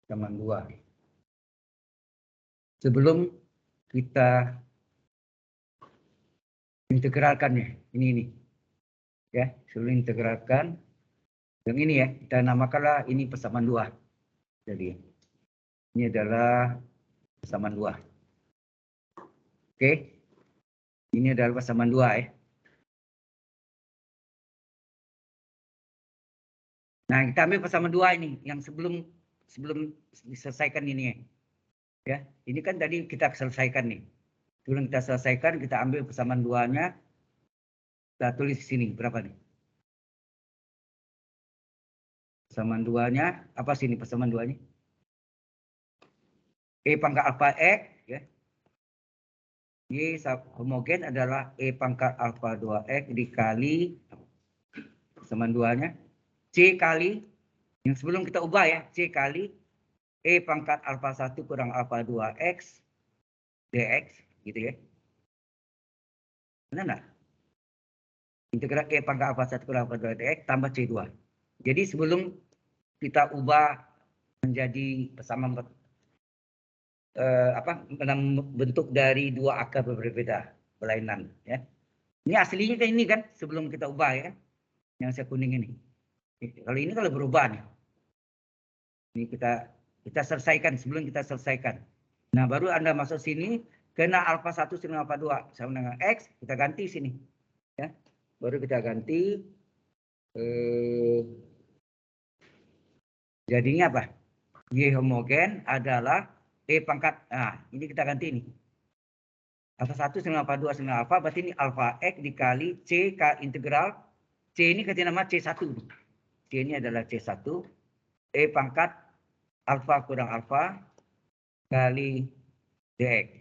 persamaan 2. Sebelum kita integralkan ya. Ini. Ya, sebelum integralkan yang ini ya, kita namakanlah ini persamaan 2. Jadi ini adalah persamaan 2. Oke. Ini adalah persamaan 2 ya. Nah, kita ambil persamaan 2 ini yang sebelum diselesaikan ini ya. Ya, ini kan tadi kita selesaikan nih. Sebelum kita selesaikan, kita ambil persamaan 2-nya. Kita tulis di sini berapa nih? Persamaan 2-nya apa sih ini persamaan 2-nya? E pangkat alfa X ya. Y homogen adalah E pangkat alfa 2X dikali persamaan 2-nya C kali yang sebelum kita ubah ya, C kali E pangkat alfa 1 kurang alfa 2X dx gitu ya. Benar nggak? Integral E pangkat alfa 1 kurang alfa 2 dx tambah C2. Jadi sebelum kita ubah menjadi persamaan bentuk dari dua angka berbeda berlainan ya. Ini aslinya kan ini kan sebelum kita ubah ya. Yang saya kuning ini. Kalau ini kalau berubah nih. Ini kita selesaikan sebelum kita selesaikan. Nah, baru Anda masuk sini kena alfa 1 dengan alfa 2 sama dengan X, kita ganti sini. Ya. Baru kita ganti jadinya apa? Y homogen adalah E pangkat, nah ini kita ganti ini. Alfa 1 dengan alfa 2 dengan alfa, berarti ini alfa X dikali C integral. C ini kasih nama C1. C ini adalah C1. E pangkat alfa kurang alfa kali dx.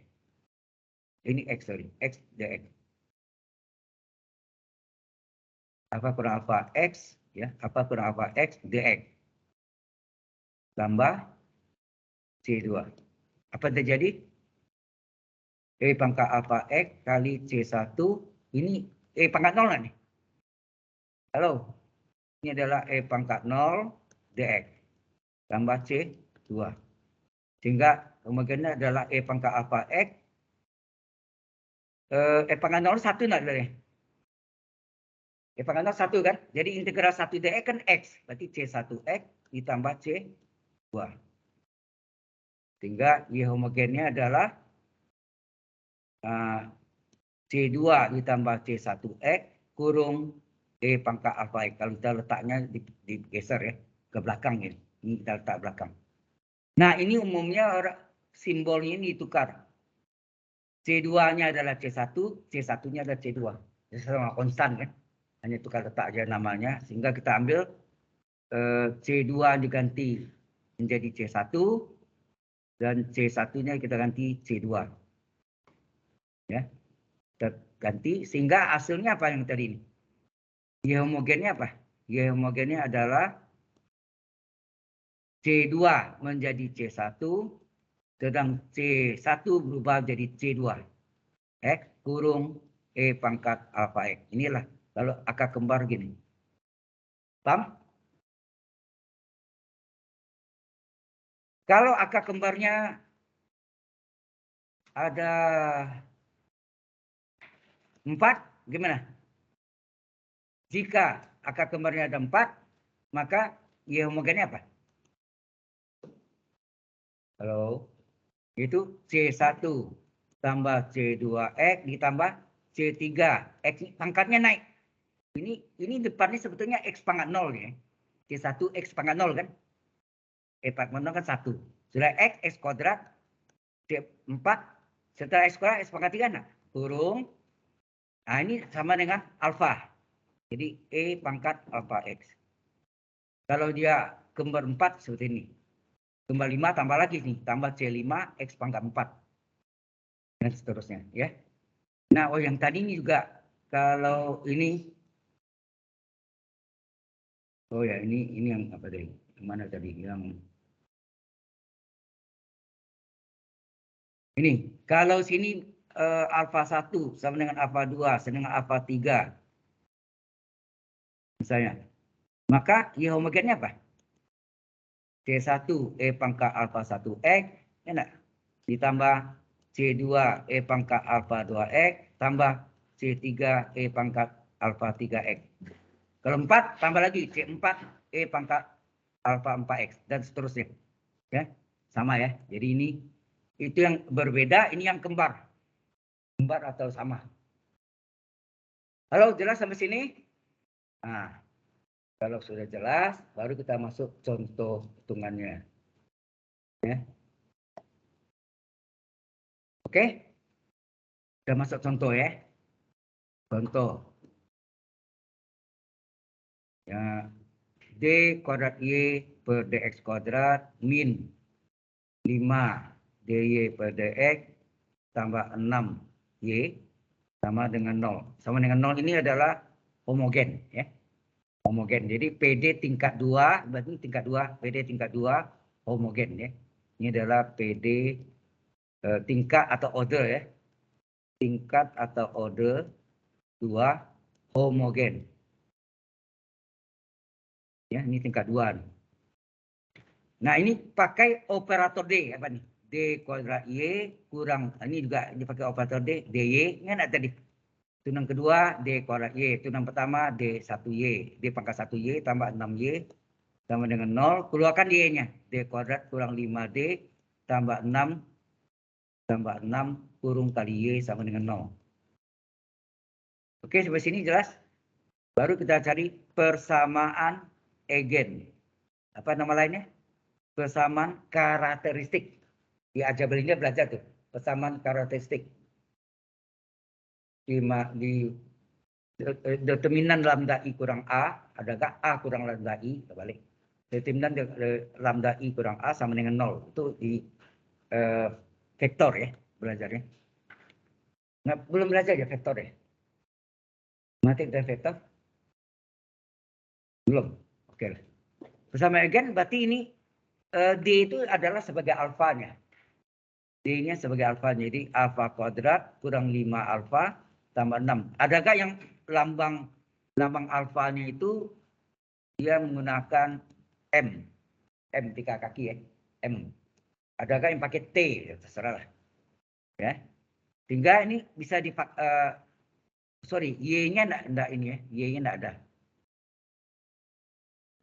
Ini X, sorry. X dx. Alfa kurang alfa X, ya. Alfa kurang alfa X dx. Tambah C2. Apa terjadi? E pangkat alfa X kali C1. Ini E pangkat 0 nih. Halo. Ini adalah E pangkat 0 dx. Tambah C2. Sehingga homogennya adalah E pangkat alfa X. E pangkat 0 1 enggak dari? E pangkat 0 1 kan? Jadi integral 1 dx kan X. Berarti C1X ditambah C2. Sehingga Y homogennya adalah C2 ditambah C1X kurung E pangkat alfa X. Kalau kita letaknya digeser ya ke belakang ya. Ini kita letak belakang. Nah ini umumnya simbolnya ini ditukar. C2-nya adalah C1, C1-nya adalah C2. Jadi sama konstan kan. Hanya tukar letak aja namanya. Sehingga kita ambil C2 diganti menjadi C1. Dan C1-nya kita ganti C2. Ya. Ganti sehingga hasilnya apa yang tadi ini? Y homogennya apa? Y homogennya adalah C2 menjadi C1, sedang C1 berubah jadi C2. X kurung E pangkat alfa X. Inilah kalau angka kembar gini. Paham? Kalau angka kembarnya ada 4, gimana? Jika angka kembarnya ada 4, maka Y homogennya apa? Halo? Itu C1 tambah C2X ditambah C3. X pangkatnya naik. Ini depannya sebetulnya X pangkat 0 ya. C1 X pangkat 0 kan? Pangkat 0 kan 1. Sudah X kuadrat. C4. Setelah X kuadrat X pangkat 3 nah. Kurung. Nah ini sama dengan alfa. Jadi E pangkat alfa X. Kalau dia kembar 4 seperti ini. Kembar 5 tambah lagi nih. Tambah C5 X pangkat 4. Dan seterusnya ya. Nah, yang tadi ini juga kalau ini ini yang apa tadi? Yang mana tadi? Yang ini. Kalau sini alfa 1 sama dengan alfa 2 sama dengan alfa 3. Misalnya. Maka Y homogennya apa? C1 E pangkat alfa 1X, enak. Ditambah C2 E pangkat alfa 2X tambah C3 E pangkat alfa 3X. Kalau 4 tambah lagi C4 E pangkat alfa 4X dan seterusnya. Ya, sama ya. Jadi ini itu yang berbeda, ini yang kembar. Kembar atau sama. Halo, jelas sampai sini? Nah, kalau sudah jelas baru kita masuk contoh hitungannya. Ya. Oke? Sudah masuk contoh ya. Contoh. Ya, D kuadrat Y per DX kuadrat min 5 DY per DX tambah 6 Y sama dengan 0. Sama dengan 0 ini adalah homogen ya. Homogen. Jadi PD tingkat 2 berarti tingkat 2, PD tingkat 2 homogen ya. Ini adalah PD tingkat atau order ya. Tingkat atau order 2 homogen. Ya, ini tingkat 2. Nah, ini pakai operator D apa nih? D kuadrat Y kurang ini juga dipakai operator D, DY. Ingat tadi? Tunang kedua D kuadrat Y, tunang pertama D1Y, D pangkat 1Y tambah 6Y sama dengan 0, keluarkan Y-nya. D kuadrat kurang 5D tambah 6 kurung kali Y sama dengan 0. Oke, sampai sini jelas? Baru kita cari persamaan eigen. Apa nama lainnya? Persamaan karakteristik. Di aljabranya belajar tuh, persamaan karakteristik. Di determinan lambda I kurang A, adakah A kurang lambda I? Kebalik. Determinan lambda I kurang A sama dengan 0. Itu di vektor ya, belajarnya. Nah, belum belajar ya vektor ya? Matematik dan vektor? Belum. Oke. Persamaan eigen berarti ini D itu adalah sebagai alfanya. D-nya sebagai alfanya. Jadi alfa kuadrat kurang 5 alfa tambah 6. Adakah yang lambang alfanya itu dia menggunakan M. M 3 kaki ya. M. Adakah yang pakai T? Ya, terserah lah. Ya. Sehingga ini bisa Y-nya enggak ini ya. Y-nya enggak ada.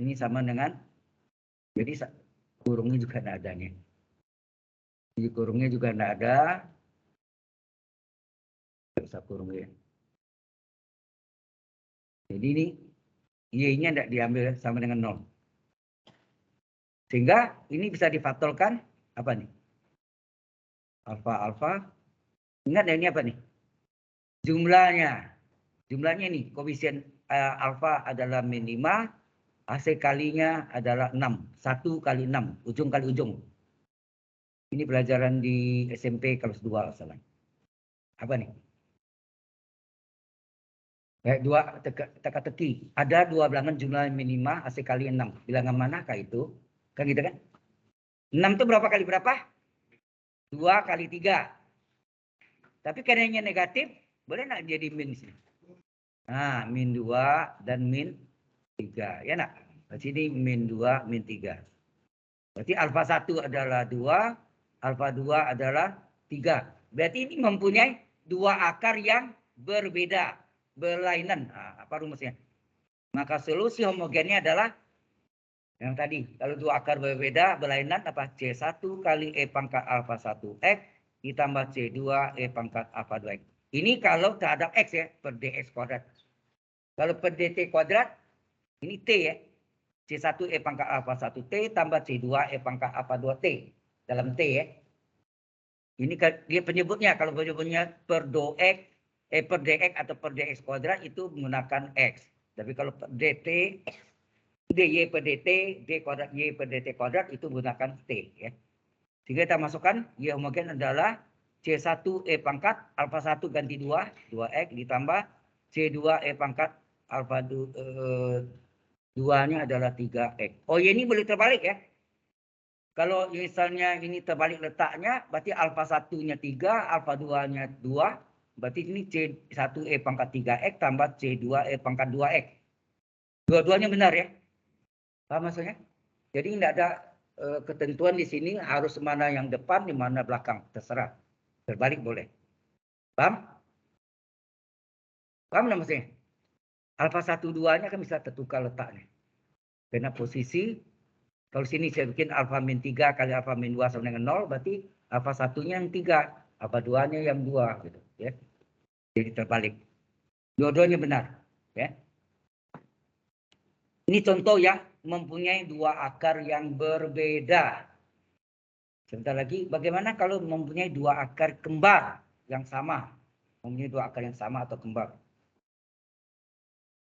Ini sama dengan jadi kurungnya juga enggak adanya. Jadi kurungnya juga enggak ada. Bisa kurungnya. Jadi ini Y-nya tidak diambil sama dengan 0. Sehingga ini bisa difaktolkan apa nih? Alfa. Ingat ya ini apa nih? Jumlahnya. Jumlahnya nih koefisien alfa adalah min 5. Hasil kalinya adalah 6. 1 kali 6. Ujung kali ujung. Ini pelajaran di SMP kelas 2 salah. Apa nih? Dua teka-teki. Ada dua bilangan jumlah minima AC kali 6. Bilangan manakah itu? Kan gitu kan? 6 itu berapa kali berapa? 2 kali 3. Tapi karena negatif, boleh nggak jadi min sini? Nah, min 2 dan min 3. Ya nak? Di sini min 2, min 3. Berarti alfa 1 adalah 2, alfa 2 adalah 3. Berarti ini mempunyai dua akar yang berbeda, berlainan. Nah, apa rumusnya? Maka solusi homogennya adalah yang tadi. Kalau dua akar berbeda, berlainan apa? C1 kali E pangkat alfa 1X ditambah C2 E pangkat alfa 2X. Ini kalau terhadap X ya, per dx kuadrat. Kalau per dt kuadrat, ini T ya. C1 E pangkat alfa 1T tambah C2 E pangkat alfa 2T. Dalam T ya. Ini dia penyebutnya, kalau penyebutnya per dx atau per dx kuadrat itu menggunakan X. Tapi kalau per dt, dy per dt, d kuadrat y per dt kuadrat itu menggunakan T ya. Sehingga kita masukkan y homogen adalah C1 E pangkat alfa 1 ganti 2, 2X ditambah C2 E pangkat alfa 2-nya adalah 3X. Oh ya, ini boleh terbalik ya. Kalau misalnya ini terbalik letaknya, berarti alfa 1-nya 3, alfa 2-nya 2. Berarti ini C1 E pangkat 3X tambah C2 E pangkat 2X. Dua-duanya benar ya. Paham maksudnya? Jadi tidak ada ketentuan di sini harus mana yang depan, di mana belakang. Terserah. Terbalik boleh. Paham? Paham nggak maksudnya? Alfa 1, 2-nya kan bisa tertukar letaknya. Karena posisi, kalau sini saya bikin alfa min 3 kali alfa min 2 sama dengan 0, berarti alfa 1-nya yang 3, alfa 2-nya yang 2. Gitu, ya. Jadi terbalik. Dua-duanya benar. Ya. Ini contoh yang mempunyai dua akar yang berbeda. Sebentar lagi, bagaimana kalau mempunyai dua akar kembar yang sama? Mempunyai dua akar yang sama atau kembar.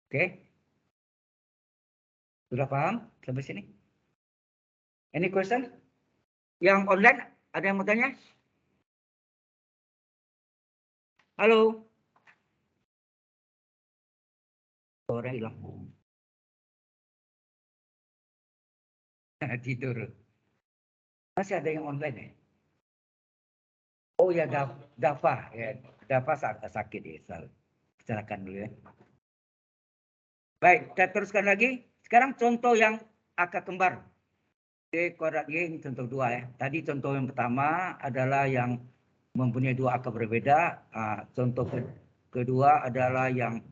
Oke? Sudah paham sampai sini? Any question? Yang online, ada yang mau tanya? Halo? Orang hilang. Tidur. Masih ada yang online ya? Oh ya, Dafa. Ya, Dafa sakit ya. Kecelakaan dulu ya. Baik, kita teruskan lagi. Sekarang contoh yang akar kembar. D kuadrat Y ini contoh 2 ya. Tadi contoh yang pertama adalah yang mempunyai dua akar berbeda. Contoh kedua adalah yang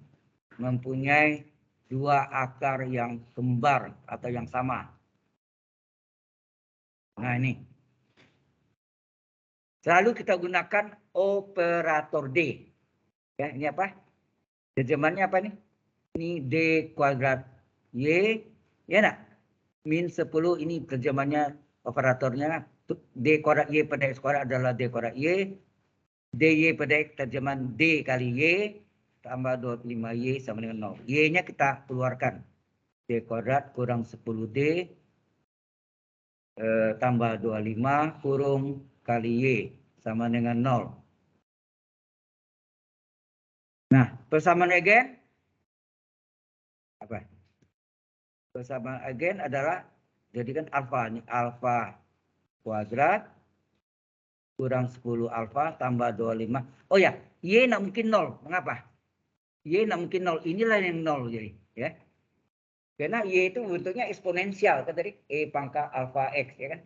mempunyai dua akar yang kembar atau yang sama. Nah ini. Selalu kita gunakan operator D. Ya, ini apa? Terjemahannya apa nih? Ini D kuadrat Y. Ya nak? Min 10 ini terjemahannya operatornya. D kuadrat Y pada X kuadrat adalah D kuadrat Y. dy pada X terjemahan D kali Y. Tambah 25Y sama dengan 0. Y-nya kita keluarkan. D kuadrat kurang 10D. Tambah 25 kurung kali Y sama dengan 0. Nah, persamaan agen apa? Persamaan agen adalah jadikan alfa. Ini alfa kuadrat kurang 10 alfa tambah 25. Oh ya, Y nak mungkin 0. Mengapa? Y nak mungkin 0. Inilah yang 0 jadi. Ya. Karena Y itu bentuknya eksponensial. Kan tadi E pangkat alfa X. Ya kan?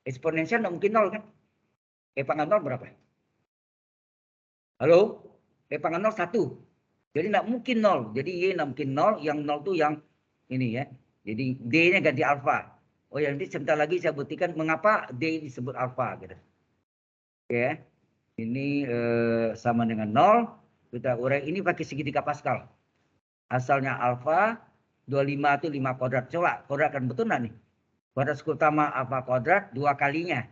Eksponensial nak mungkin 0 kan? E pangkat 0 berapa? Halo? E pangkat 0 1. Jadi nak mungkin 0. Jadi Y nak mungkin 0. Yang 0 itu yang ini ya. Jadi D-nya ganti alfa. Oh ya, nanti sebentar lagi saya buktikan mengapa D disebut alfa gitu. Oke. Ini sama dengan 0. Kita urai ini pakai segitiga Pascal. Asalnya alfa 25 itu 5 kuadrat. Coba kuadratkan betul nggak nih? Kuadrat utama alfa kuadrat 2 kalinya.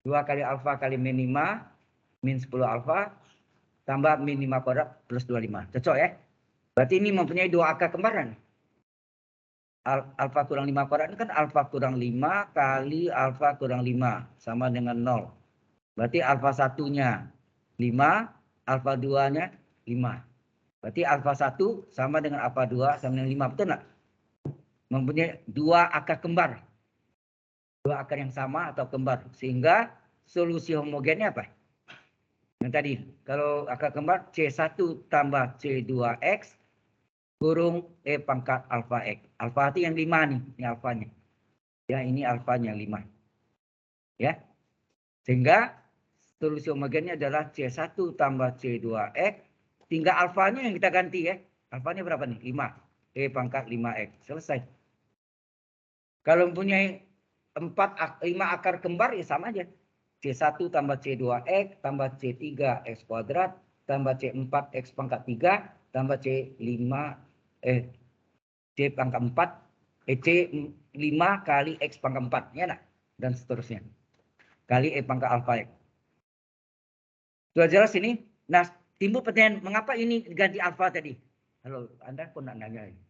2 kali alfa kali min 5 min 10 alfa tambah min 5 kuadrat plus 25. Cocok ya? Berarti ini mempunyai dua akar kembaran. Alfa kurang 5 kuadrat ini kan alfa kurang 5 kali alfa kurang 5 sama dengan 0. Berarti alfa 1-nya 5, alfa 2-nya 5. Berarti alfa 1 sama dengan alfa 2 sama dengan 5, betul nggak? Mempunyai dua akar kembar. Dua akar yang sama atau kembar. Sehingga solusi homogennya apa? Yang tadi, kalau akar kembar C1 tambah C2X kurung E pangkat alfa X. Alfa itu yang 5 nih, ini alfanya. Ya, ini alfanya 5. Ya. Sehingga solusi homogennya adalah C1 tambah C2X. Tinggal alfanya yang kita ganti ya. Alfanya berapa nih? 5. E pangkat 5X. Selesai. Kalau mempunyai 5 akar kembar ya sama aja. C1 tambah C2X tambah C3X kuadrat tambah C4X pangkat 3 tambah C5 C pangkat 4 C5 kali X pangkat 4 ya, nah? Dan seterusnya. Kali E pangkat alfa X. Sudah jelas ini? Nah, timbul pertanyaan, mengapa ini ganti alfa tadi? Halo, Anda kok nak nanya ini?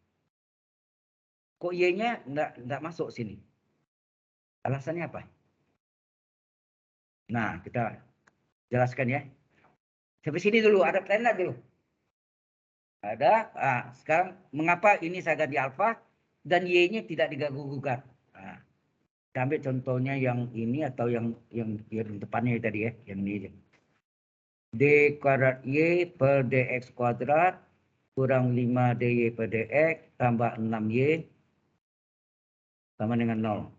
Kok Y-nya enggak masuk sini? Alasannya apa? Nah, kita jelaskan ya. Sampai sini dulu, ada pertanyaan dulu. Ada. Nah, sekarang mengapa ini saya ganti alfa dan Y-nya tidak diganggu-gugat? Nah, kita ambil contohnya yang ini atau yang depannya tadi ya, yang ini. D kuadrat Y per DX kuadrat kurang 5 DY per DX tambah 6Y sama dengan 0.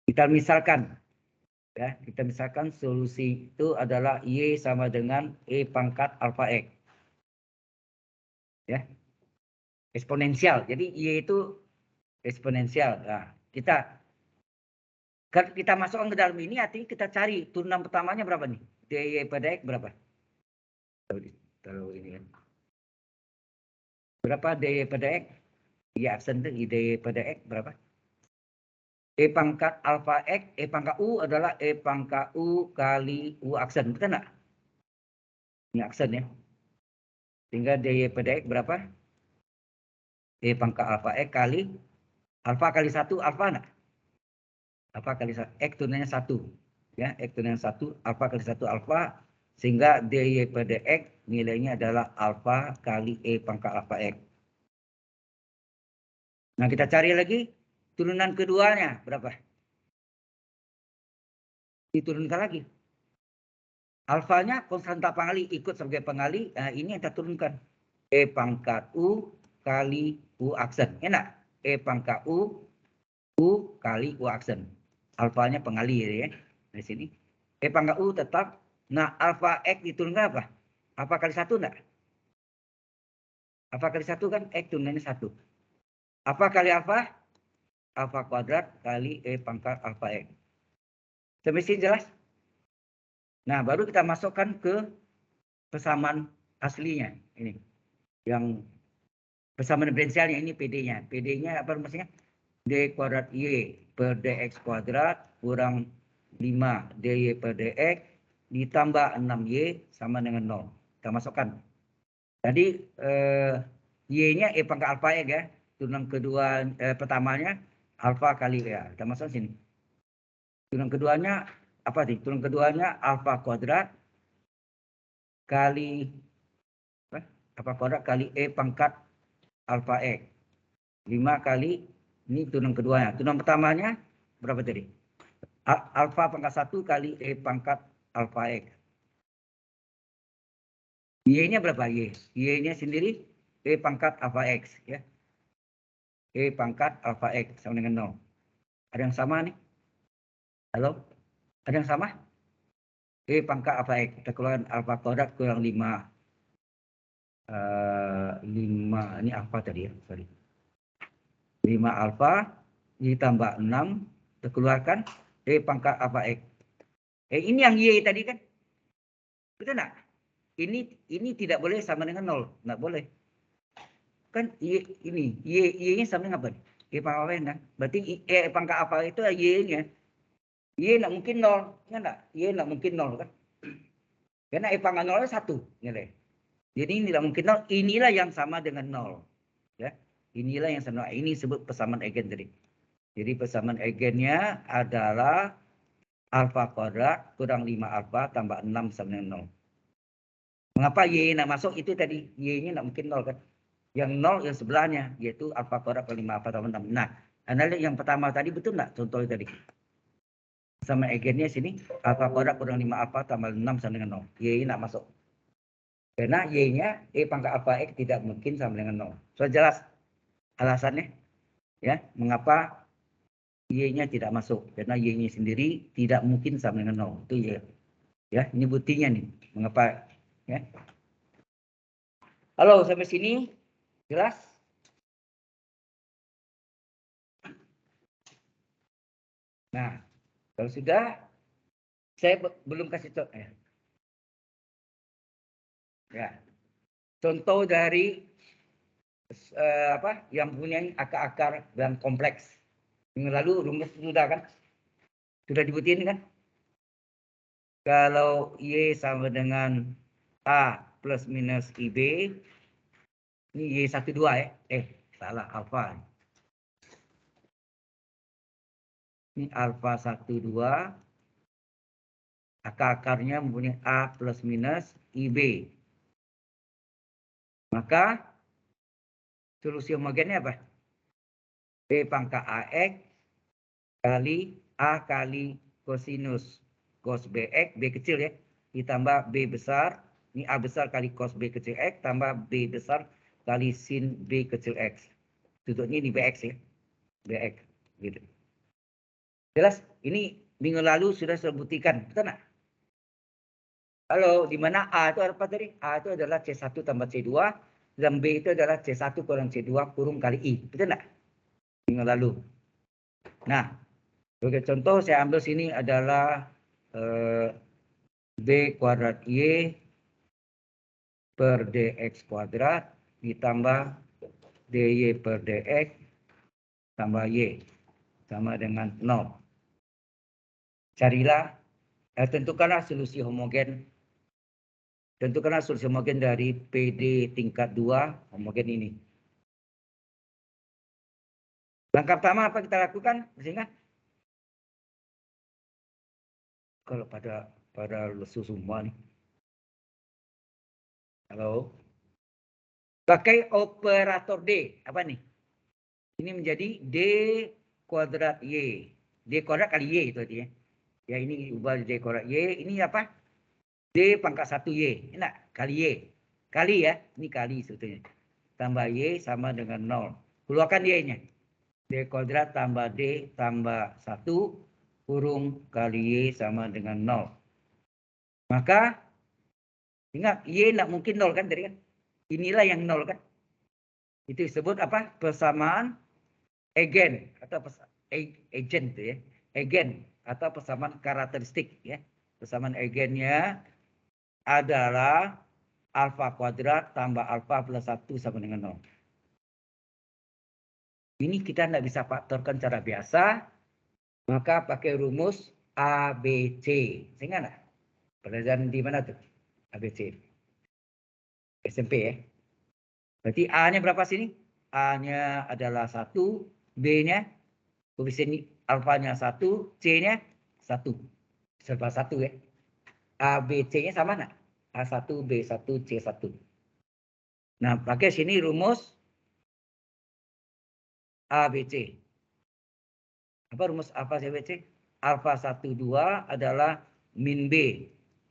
Kita misalkan, ya, kita misalkan solusi itu adalah Y sama dengan E pangkat alfa X. Ya, eksponensial. Jadi Y itu eksponensial. Nah, kita masukkan ke dalam ini, artinya kita cari turunan pertamanya berapa nih? DY per DX berapa? Taruh ini kan. Berapa DY per DX? Ya, absen itu DY per DX berapa? E pangkat alfa X, E pangkat U adalah E pangkat U kali U aksen. Betul nggak? Ini aksen ya. Sehingga DY per DX berapa? E pangkat alfa X kali alfa kali 1 alfa enggak? Alfa kali 1, X tunanya 1. Ya, X tunanya 1, alfa kali 1 alfa. Sehingga DY per DX nilainya adalah alfa kali E pangkat alfa X. Nah, kita cari lagi turunan keduanya berapa? Diturunkan lagi. Alfanya konstanta pengali ikut sebagai pengali. Nah, ini yang kita turunkan. E pangkat U kali U aksen. Enak? E pangkat U kali U aksen. Alfanya pengali ya. Di sini. E pangkat U tetap. Nah, alfa X diturunkan apa? Alfa kali 1 enggak? Alfa kali 1 kan X turunannya 1. Apa kali alfa? Alfa kuadrat kali E pangkat alfa X. Sampai sini jelas? Nah, baru kita masukkan ke persamaan aslinya. Ini. Yang persamaan diferensialnya ini PD-nya. PD-nya apa maksudnya? D kuadrat Y per DX kuadrat kurang 5 DY per DX ditambah 6Y sama dengan 0. Kita masukkan. Jadi Y-nya E pangkat alfa X ya. Turunan kedua pertamanya alfa kali ya. Kita masukkan sini. Turunan keduanya apa sih? Turunan keduanya alfa kuadrat kali alfa kuadrat kali E pangkat alfa X. 5 kali ini turunan keduanya. Turunan pertamanya berapa tadi? Alfa pangkat 1 kali E pangkat alfa X. Y-nya berapa Y? Y-nya sendiri E pangkat alfa X ya. E pangkat alfa X sama dengan 0. Ada yang sama nih? Halo? Ada yang sama? E pangkat alfa X. Kita keluarkan alfa kuadrat kurang 5. 5 ini alfa tadi ya. Sorry. 5 alfa ditambah 6. Kita keluarkan E pangkat alfa X. Ini yang Y tadi kan? Betul nggak? Ini tidak boleh sama dengan 0. Nggak boleh. Kan ini Y-nya sama dengan apa? Y pangkat alfa kan? Berarti E pangkat alfa itu Y-nya. Y nggak mungkin 0. Nggak? Y nggak mungkin 0 kan? Karena E pangkat 0 nya 1 nilai. Jadi ini tidak mungkin 0. Inilah yang sama dengan 0. Ya. Inilah yang sama. Ini disebut persamaan eigen tadi. Jadi persamaan eigennya adalah alfa kuadrat kurang 5 alfa tambah 6 sama dengan 0. Mengapa Y nak masuk itu tadi? Y-nya nak mungkin 0 kan? Yang 0 yang sebelahnya yaitu alfa kuadrat per 5 alfa tambah 6. Nah, analis yang pertama tadi betul nggak contoh tadi? Sama eigennya sini alfa kuadrat kurang 5 alfa tambah 6 sama dengan 0. Y nak masuk. Karena Y-nya E pangkat alfa X tidak mungkin sama dengan 0. So jelas alasannya ya, mengapa Y-nya tidak masuk? Karena Y-nya sendiri tidak mungkin sama dengan 0. Itu Y. Ya, ini buktinya nih. Mengapa ya? Halo, sampai sini jelas? Nah, kalau sudah, saya belum kasih contoh. Ya, contoh dari apa yang punya akar-akar yang kompleks. Minggu lalu rumus sudah kan? Sudah dibuktiin kan? Kalau Y sama dengan A plus minus IB, ini Y12 ya? Salah, alfa. Ini alfa 12, akar-akarnya mempunyai A plus minus IB. Maka solusi homogennya apa? B pangkat AX kali A kali kosinus cos BX, B kecil ya, ditambah B besar, ini A besar kali cos B kecil X, tambah B besar kali sin B kecil X. Tutupnya ini BX ya, BX. Gitu. Jelas? Ini minggu lalu sudah saya buktikan, betul nggak? Halo, di mana A itu apa tadi? A itu adalah C1 tambah C2, dan B itu adalah C1 kurang C2 kurung kali I. Betul nggak? Minggu lalu. Nah, sebagai contoh saya ambil sini adalah B kuadrat Y per DX kuadrat ditambah DY per DX tambah Y sama dengan 0. Carilah, tentukanlah solusi homogen. Tentukanlah solusi homogen dari PD tingkat 2 homogen ini. Langkah pertama apa kita lakukan? Masih ingat? Kalau pada lesu semua nih. Halo. Pakai operator D. Apa nih? Ini menjadi D kuadrat Y. D kuadrat kali Y itu artinya. Ya ini ubah D kuadrat Y. Ini apa? D pangkat 1 Y. Enak? Kali Y. Kali ya. Ini kali sebetulnya. Tambah Y sama dengan 0. Keluarkan Y-nya. D kuadrat tambah D tambah 1 kurung kali Y sama dengan 0. Maka ingat Y nak mungkin 0 kan tadi kan? Inilah yang 0 kan? Itu disebut apa? Persamaan eigen atau agent ya. Eigen atau persamaan karakteristik ya. Persamaan eigennya adalah alfa kuadrat tambah alfa plus 1 sama dengan 0. Ini kita tidak bisa faktorkan cara biasa, maka pakai rumus ABC. Ingat nggak? Pelajaran di mana tuh? ABC. SMP ya. Berarti A-nya berapa sini? A-nya adalah 1, B-nya koefisien alfanya 1, C-nya 1. Serba 1 ya. A, B, C-nya sama nggak? A1, B1, C1. Nah, pakai sini rumus ABC. Apa rumus alfa ABC? Alfa 1, 2 adalah min B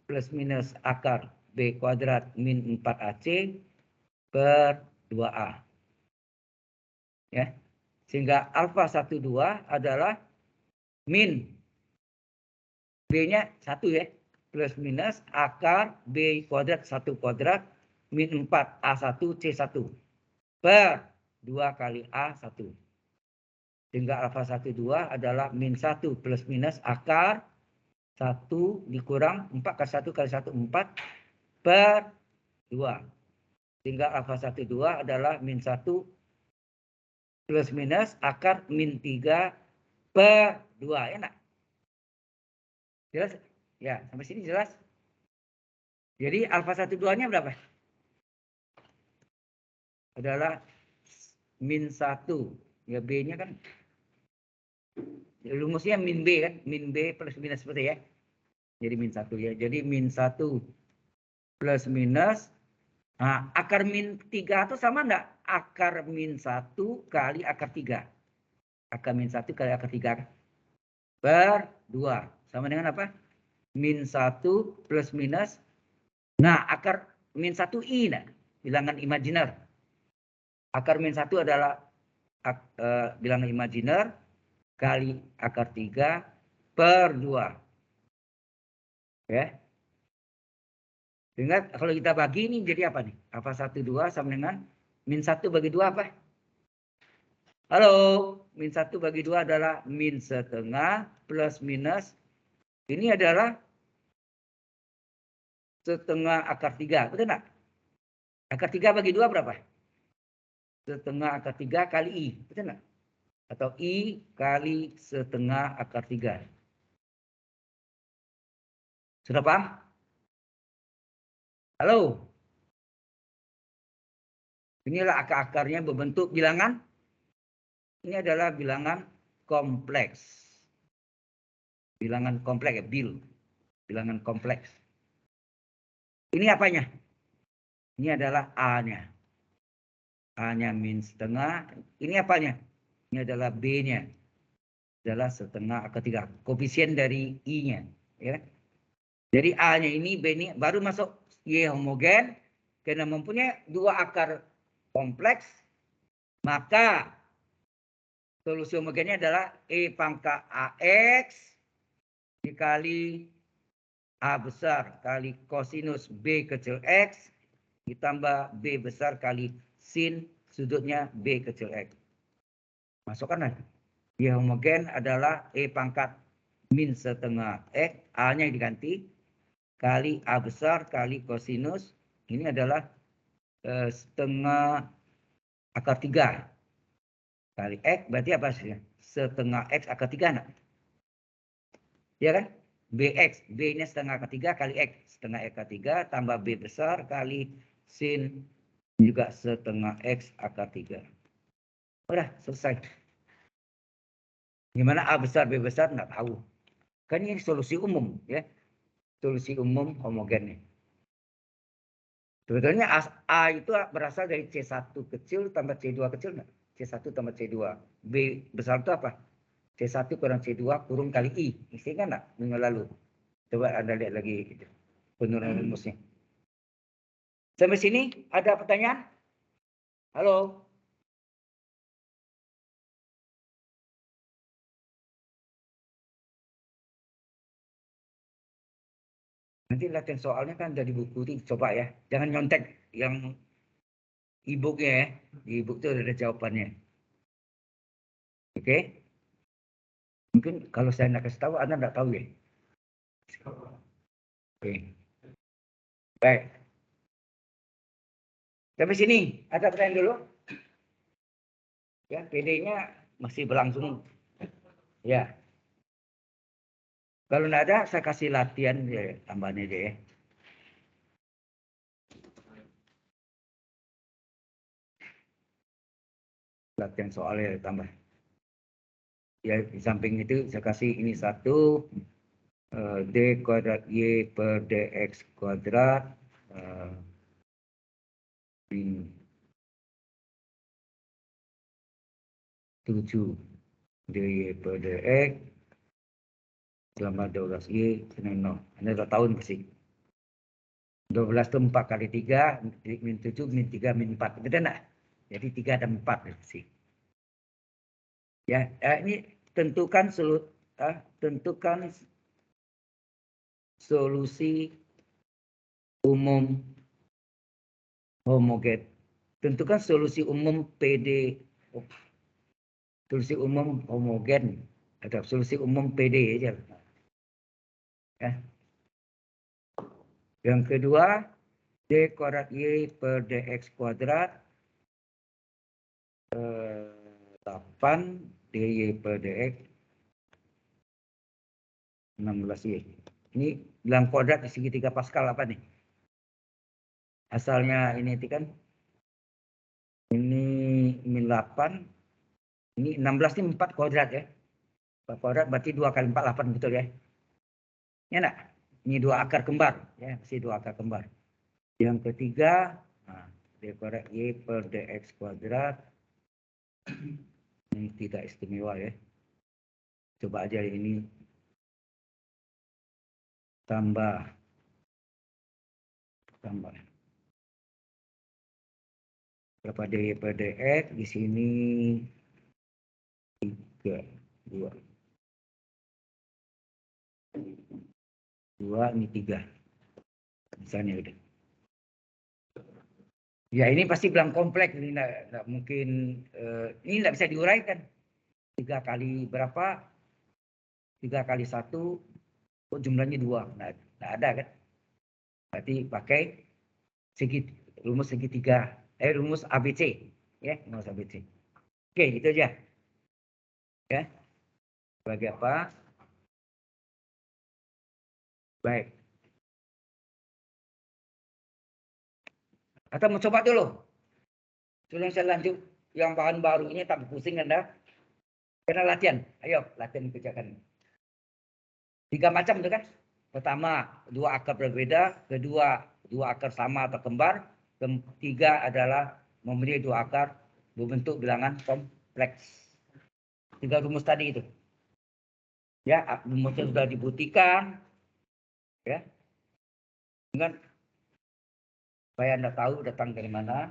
plus minus akar B kuadrat min 4AC per 2A. Ya. Sehingga alfa 1, 2 adalah min B-nya 1 ya. Plus minus akar B kuadrat 1 kuadrat min 4 A1 C1 per 2 kali A1. Sehingga alfa 1, 2 adalah min 1 plus minus akar 1 dikurang 4 kali 1 kali 1, 4 per 2. Sehingga alfa 1, 2 adalah min 1 plus minus akar min 3 per 2. Enak? Jelas? Ya, sampai sini jelas? Jadi alfa 1, 2-nya berapa? Adalah min 1. Ya, B-nya kan rumusnya min B kan, min B plus minus seperti ya. Jadi min 1 ya. Jadi min 1 plus minus. Nah, akar min 3 itu sama enggak? Akar min 1 kali akar 3. Akar min 1 kali akar 3 per 2. Sama dengan apa? Min 1 plus minus. Nah, akar min 1 I. Nah, bilangan imajiner. Akar min 1 adalah bilangan imajiner kali akar 3 per 2. Ya. Ingat kalau kita bagi ini jadi apa nih? Apa 1, 2 sama dengan min 1 bagi 2 apa? Halo, min 1 bagi 2 adalah min setengah plus minus. Ini adalah setengah akar 3. Betul nggak? Akar 3 bagi 2 berapa? Setengah akar 3 kali I. Betul nggak? Atau I kali setengah akar 3. Sudah paham? Halo? Inilah akar-akarnya berbentuk bilangan. Ini adalah bilangan kompleks. Bilangan kompleks ya, bilangan kompleks. Ini apanya? Ini adalah A-nya. A-nya min setengah. Ini apanya? Ini adalah B-nya. Adalah setengah akar 3. Koefisien dari I-nya. Ya. Jadi A-nya ini, B ini baru masuk Y homogen. Karena mempunyai 2 akar kompleks. Maka solusi homogennya adalah E pangkat AX dikali A besar kali kosinus B kecil X ditambah B besar kali sin sudutnya B kecil X. Masukkan lagi. Y homogen adalah E pangkat min setengah X, A-nya diganti, kali A besar kali kosinus. Ini adalah setengah akar 3 kali X, berarti apa sih? Setengah X akar 3, nak? Ya kan? BX, B-nya setengah akar 3 kali X. Setengah akar 3 tambah B besar kali sin juga setengah X akar 3. Udah, selesai. Gimana A besar, B besar, nggak tahu. Kan ini solusi umum, ya. Solusi umum homogen. Sebetulnya A itu berasal dari C1 kecil tambah C2 kecil, nggak? C1 tambah C2. B besar itu apa? C1 kurang C2 kurung kali I. Isi kan nggak minggu lalu? Coba Anda lihat lagi penurunan rumusnya. Sampai sini ada pertanyaan? Halo? Nanti latihan soalnya kan dari buku itu, coba ya. Jangan nyontek yang e-booknya ya. Di e-book itu ada jawabannya. Oke? Mungkin kalau saya nggak kasih tahu, Anda nggak tahu ya. Oke. Baik. Sampai sini, ada pertanyaan dulu? Ya, PD-nya masih berlangsung. Ya. Kalau nggak ada, saya kasih latihan ya, tambahan aja ya. Latihan soalnya tambah. Ya, di samping itu saya kasih ini 1 D kuadrat Y per DX kuadrat min 7 DY per DX tambah 12Y dengan 0. Anda sudah tahu pasti. 12 itu 4 kali 3, min 7, min 3, min 4. Betul enggak? Jadi 3 dan 4 sih. Ya, ini tentukan solusi umum homogen. Tentukan solusi umum PD. Solusi umum homogen atau solusi umum PD aja. Ya. Yang kedua, D kuadrat Y per DX kuadrat 8 DY per DX 16Y. Ini bilang kuadrat di segitiga Pascal apa nih? Asalnya ini kan ini min 8, ini 16 ini 4 kuadrat ya. 4 kuadrat berarti 2 kali 4, 8 betul ya. Ya enggak? Ini 2 akar kembar ya, masih 2 akar kembar. Yang ketiga, nah, D per Y per DX kuadrat. Ini tidak istimewa ya. Coba aja ini tambah. Berapa D per DX di sini 3, 2. 2 ini 3. Misalnya udah. Ya ini pasti bilang kompleks, ini nggak mungkin, ini nggak bisa diuraikan. 3 kali berapa? 3 kali 1, kok jumlahnya 2? Nggak ada kan? Berarti pakai rumus segitiga, rumus ABC. Ya, rumus ABC. Oke, itu aja. Ya, sebagai apa? Baik. Atau mau coba dulu? Sebelum saya lanjut, yang bahan baru ini tak pusing Anda. Karena latihan. Ayo, latihan kerjakan. 3 macam itu kan? Pertama, 2 akar berbeda. Kedua, 2 akar sama atau kembar. Ketiga adalah memilih 2 akar berbentuk bilangan kompleks. 3 rumus tadi itu. Ya, rumusnya sudah dibuktikan. Ya. Dengan supaya Anda tahu datang dari mana.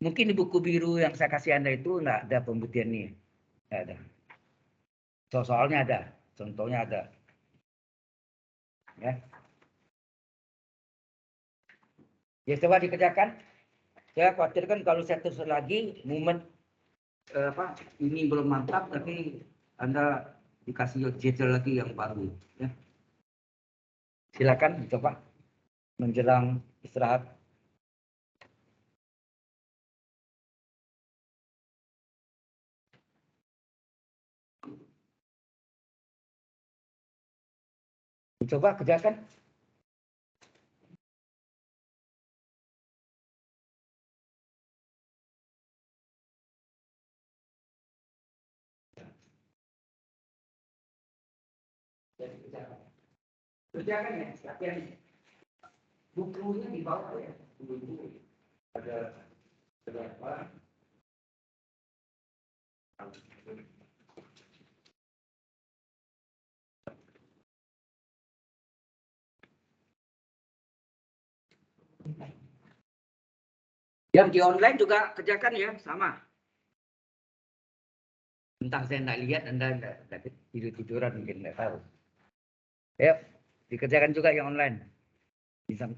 Mungkin di buku biru yang saya kasih Anda itu nggak ada pembuktiannya. Nggak ada. Soalnya ada, contohnya ada. Ya. Ya coba dikerjakan. Saya khawatirkan kalau saya terus lagi momen ini belum mantap, tapi Anda dikasih jadwal lagi yang baru. Ya. Silakan coba menjelang istirahat. Coba kerjakan. Kerjakan ya, latihan. Bukunya di bawah ya. Buku ada berapa? Yang di online juga kerjakan ya, sama. Tentang saya nggak lihat, Anda nggak tidur-tiduran mungkin nggak tahu. Ya, dikerjakan juga yang online. Bisa.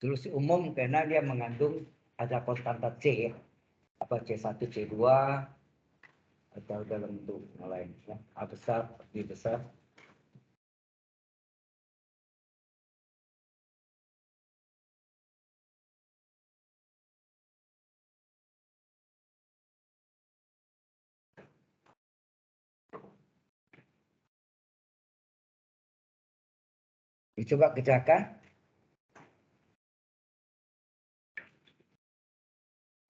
Solusi umum karena dia mengandung ada konstanta C, ya. Apa C1, C2, atau dalam bentuk yang lain. Ya. A besar, B besar. Dicoba kerjakan.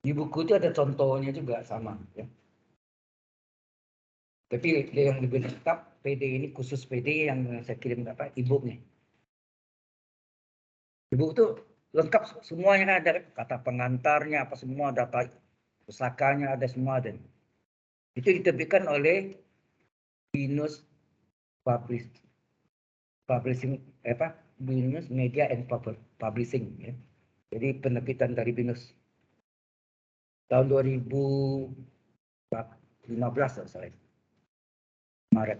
Di buku itu ada contohnya juga sama. Ya. Tapi yang lebih lengkap PD ini khusus PD yang saya kirim e-booknya. E-book itu lengkap semuanya kan ada, kata pengantarnya apa semua, data pusakanya ada semua ada. Itu diterbitkan oleh Binus Publishing Binus Media and Publishing ya. Jadi penerbitan dari Binus tahun 2015 saya Maret.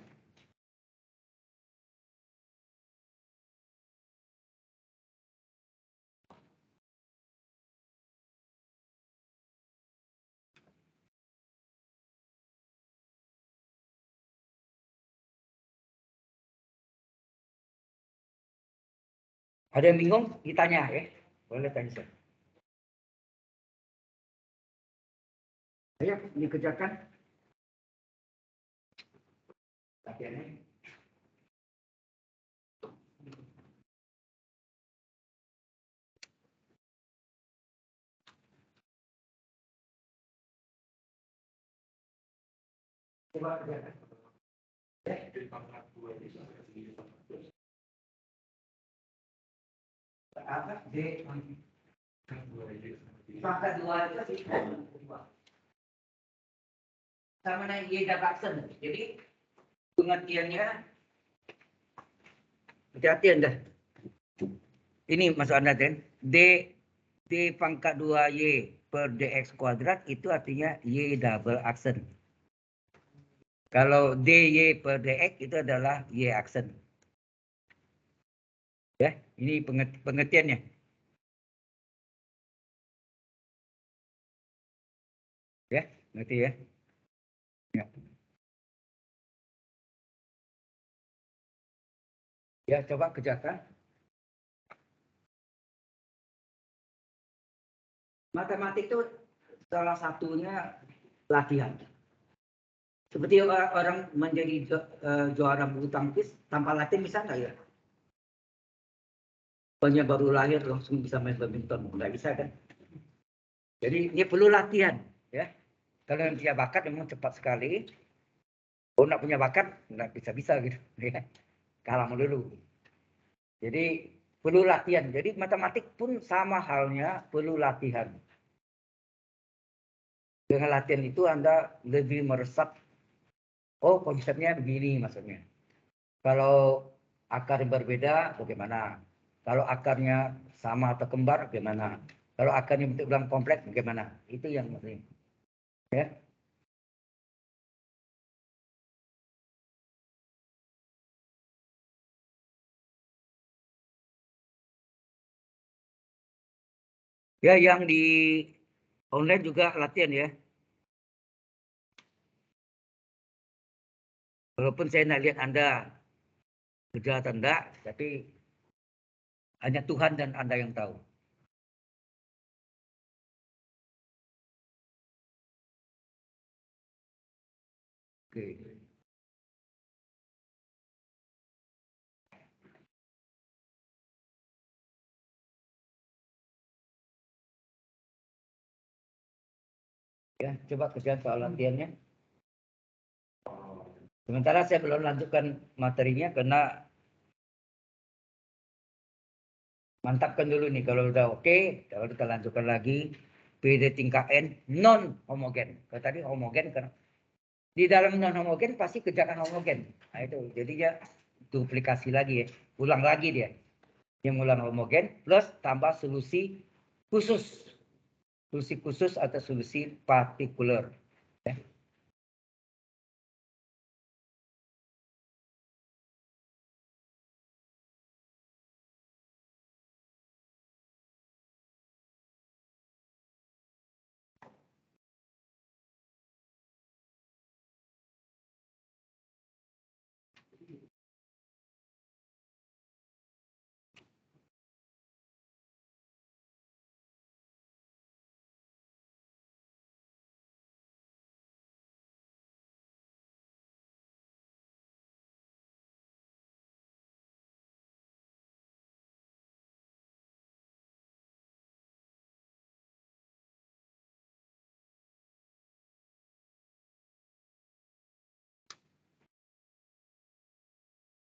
Ada yang bingung ditanya ya, boleh tanya saya. Ayo dikerjakan. Latihannya. Coba kerjakan. Apa? D. Pangkat 2 itu sama dengan Y double accent. Jadi pengertiannya hati-hati Anda. Ini masuk Anda kan? D pangkat 2Y per dx kuadrat itu artinya Y double accent. Kalau dy per dx itu adalah Y accent. Ya, ini pengertiannya. Ya, ngerti ya? Ya. Ya, coba kerjakan. Matematik itu salah satunya latihan. Seperti orang menjadi juara bulu tangkis tanpa latihan bisa nggak ya? Pokoknya baru lahir langsung bisa main badminton, nggak bisa kan? Jadi dia perlu latihan, ya. Kalau yang punya bakat memang cepat sekali. Kalau nggak punya bakat nggak bisa gitu, ya. Kalah dulu. Jadi perlu latihan. Jadi matematik pun sama halnya perlu latihan. Dengan latihan itu Anda lebih meresap. Oh, konsepnya begini maksudnya. Kalau akar berbeda, bagaimana? Kalau akarnya sama atau kembar, bagaimana? Kalau akarnya bentuk bilang kompleks, bagaimana? Itu yang penting. Ya. Ya, yang di online juga latihan ya. Walaupun saya tidak lihat Anda kerja atau enggak, tapi hanya Tuhan dan Anda yang tahu. Oke. Ya, coba kerjaan soal latihannya. Sementara saya belum lanjutkan materinya karena mantapkan dulu nih. Kalau udah oke, kalau kita lanjutkan lagi. PD tingkat N non homogen. Kalau tadi homogen kan di dalam non homogen pasti kerjakan homogen. Nah itu jadinya duplikasi lagi ya. Ulang lagi dia. Yang ulang homogen plus tambah solusi khusus. Solusi khusus atau solusi partikular. Ya.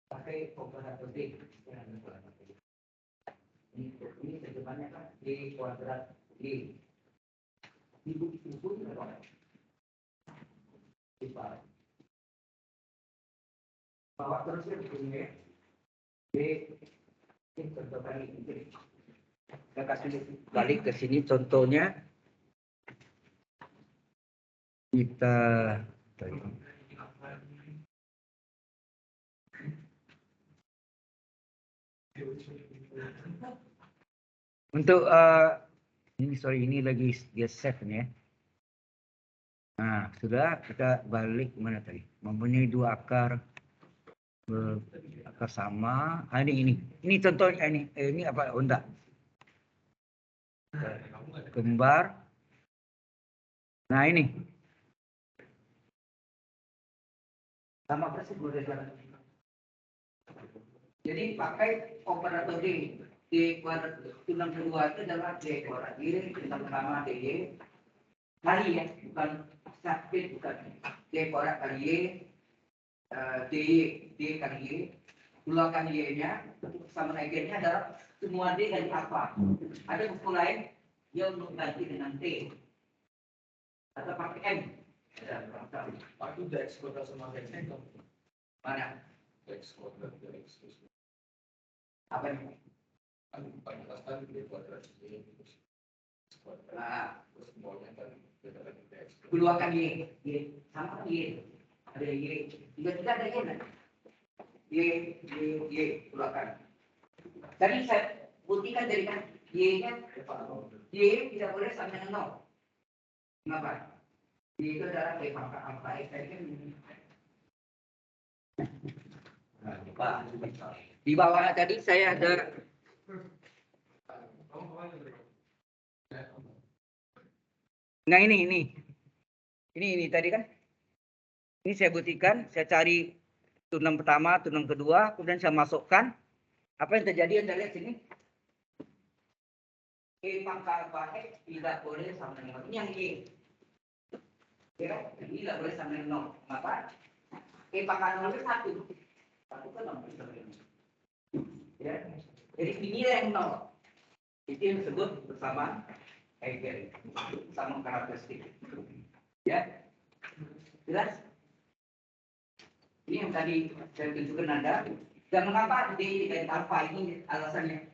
Pakai operator D. Ini terjemahannya kan D kuadrat D. Ibu pun berapa? Bawa terus ya begini ya. D. Ini contoh balik. Kita kasih balik ke sini contohnya. Kita untuk ini lagi dia save nih ya. Nah, sudah kita balik mana tadi? Mempunyai dua akar akar sama. Ah, ini contohnya ini apa? Oh, enggak. Kembar. Nah, ini Sama persis model. Jadi pakai operator D. D kuadrat tulang kedua itu adalah D kuadrat Y, tulang pertama DY kali ya, bukan sakit, bukan D kuadrat kali Y, D kali Y, keluarkan Y-nya, sama eigennya adalah semua D dari apa? Ada buku lain yang untuk ganti dengan T atau pakai M. Aku udah ekspor sama teknik. Mana? Ekspor dari ekspor. Apa ini? Kan banyak sekali di kuadrat ini. Nah, Terus semuanya kan beda lagi di ekspor. keluarkan Y, sama Y, ada Y, tiga ada Y, Y, keluarkan. Tadi saya buktikan dari kan Y-nya, Y tidak boleh sama dengan 0. Kenapa? Y itu adalah Y pangkat angka X tadi kan. Nah, di bawah tadi saya ada nah ini tadi kan ini saya buktikan, saya cari tunang pertama, tunang kedua, kemudian saya masukkan apa yang terjadi. Anda lihat sini, Y pangkat X tidak boleh sama dengan 0. Ini yang Y, ya, ini tidak boleh sama dengan 0. Kenapa? Y pangkat 0 itu 1 kan 0. Ya, jadi ini yang 0. Itu yang disebut bersama eigen, sama karakteristik. Ya, jelas? Ini yang tadi saya tunjukkan Anda. Dan mengapa D dari alfa ini alasannya?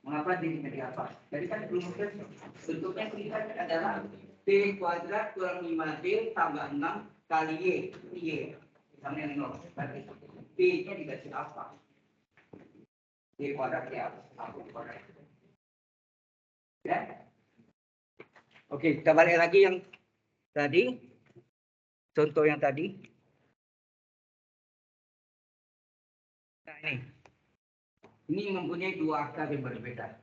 Mengapa D dari alfa? Jadi kan belum bentuknya kita adalah D kuadrat kurang 5D tambah 6 kali Y. Y sama dengan 0. Berarti D-nya dikasih alfa. D kuadrat ya alfa kuadrat. Ya. Oke, kita balik lagi yang tadi. Contoh yang tadi. Nah, ini mempunyai dua akar yang berbeda.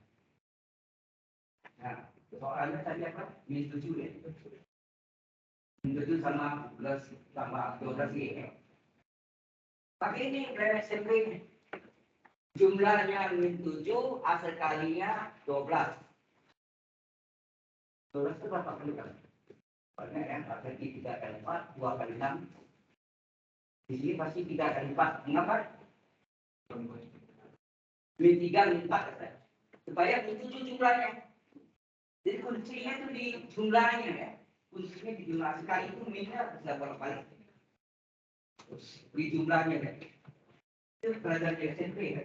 Nah, soalnya tadi apa? Min 7 ya. Min 7 sama plus sama 12 ya. Tapi ini SMP jumlahnya min 7, asal kalinya 12. 12 itu berapa kali kan? Banyak yang ada di 3 kali 4, 2 kali 6. Di sini pasti 3 kali 4. Mengapa? Min 3, min 4. Supaya min 7 jumlahnya. Jadi kuncinya itu di jumlahnya ya. Kuncinya di jumlah sekali itu minnya bisa berapa kali? Di jumlahnya ya. Itu pelajaran di SMP ya.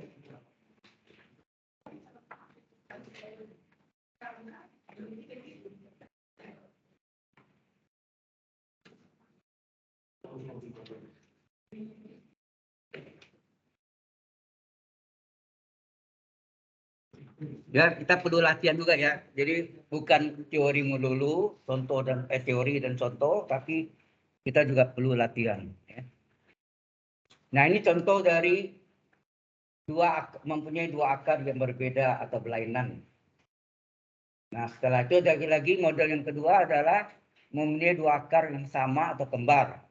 Ya, kita perlu latihan juga ya. Jadi bukan teori melulu, contoh dan teori dan contoh, tapi kita juga perlu latihan. Ya. Nah, ini contoh dari mempunyai dua akar yang berbeda atau berlainan. Nah, setelah itu lagi model yang kedua adalah mempunyai dua akar yang sama atau kembar.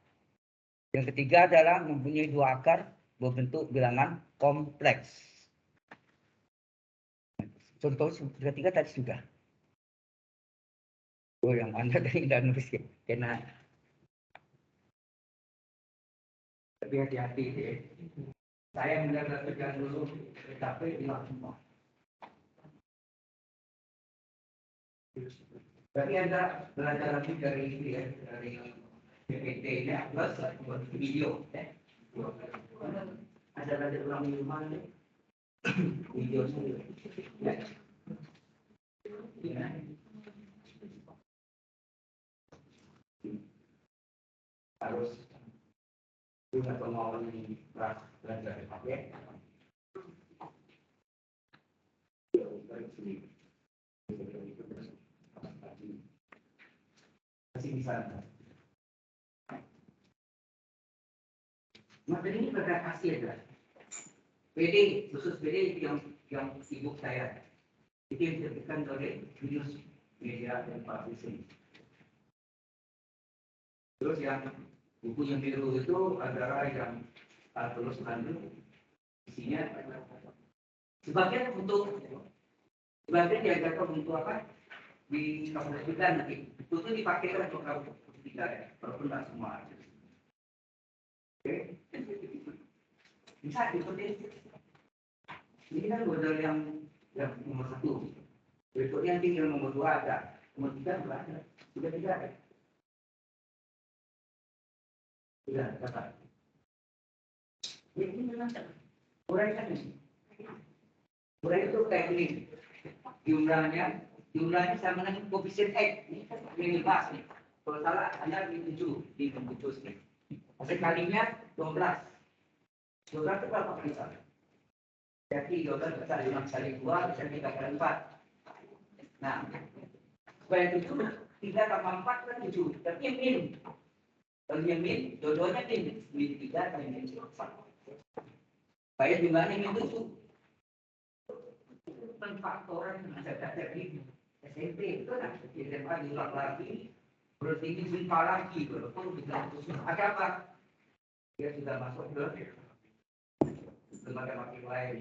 Yang ketiga adalah mempunyai dua akar berbentuk bilangan kompleks. Contoh ketiga tadi sudah. Oh, yang Anda tadi tidak nulis ya. Karena tapi hati-hati ya. Saya mendapatkan dulu, tapi hilang semua. Tapi Anda belajar lagi dari ini ya, dari PPT-nya plus video. Ya. Ada ulang di rumah nih. Video sendiri. Ya. Ya. Harus punya kemauan ini belajar pakai. Masih bisa. Materi ini berkreasi ya. PD khusus PD yang sibuk saya. Itu yang diterbitkan oleh Binus Media dan Publishing. Terus yang Buku yang biru itu adalah yang terus isinya sebagian untuk sebagian diajarkan untuk apa di kampus kita nanti itu dipakai untuk kampus kita ya, walaupun tidak semua. Oke, bisa diikuti. Ini kan model yang nomor 1. Berikutnya tinggal nomor 2 ada, nomor 3 sudah ada, sudah tidak ada. Sudah dapat. Ini memang uraikan ini. Urai itu kayak ini. Jumlahnya sama dengan koefisien X. Ini pas nih. Kalau salah Anda di 7 nih. Sekalinya 12. 12 itu berapa kali salah? Jadi 12 besar 5 kali 2 bisa 3 kali 4. Nah, supaya 7 3 tambah 4 kan 7. Tapi yang min. Kalau yang min, dua-duanya min. Min 3 kali min 4. Supaya jumlahnya min 7. Faktor yang ada di SMP itu kan SMA diulang lagi, berarti jumpa lagi, walaupun tidak ada apa? Dia sudah masuk ke lembaga makin lain.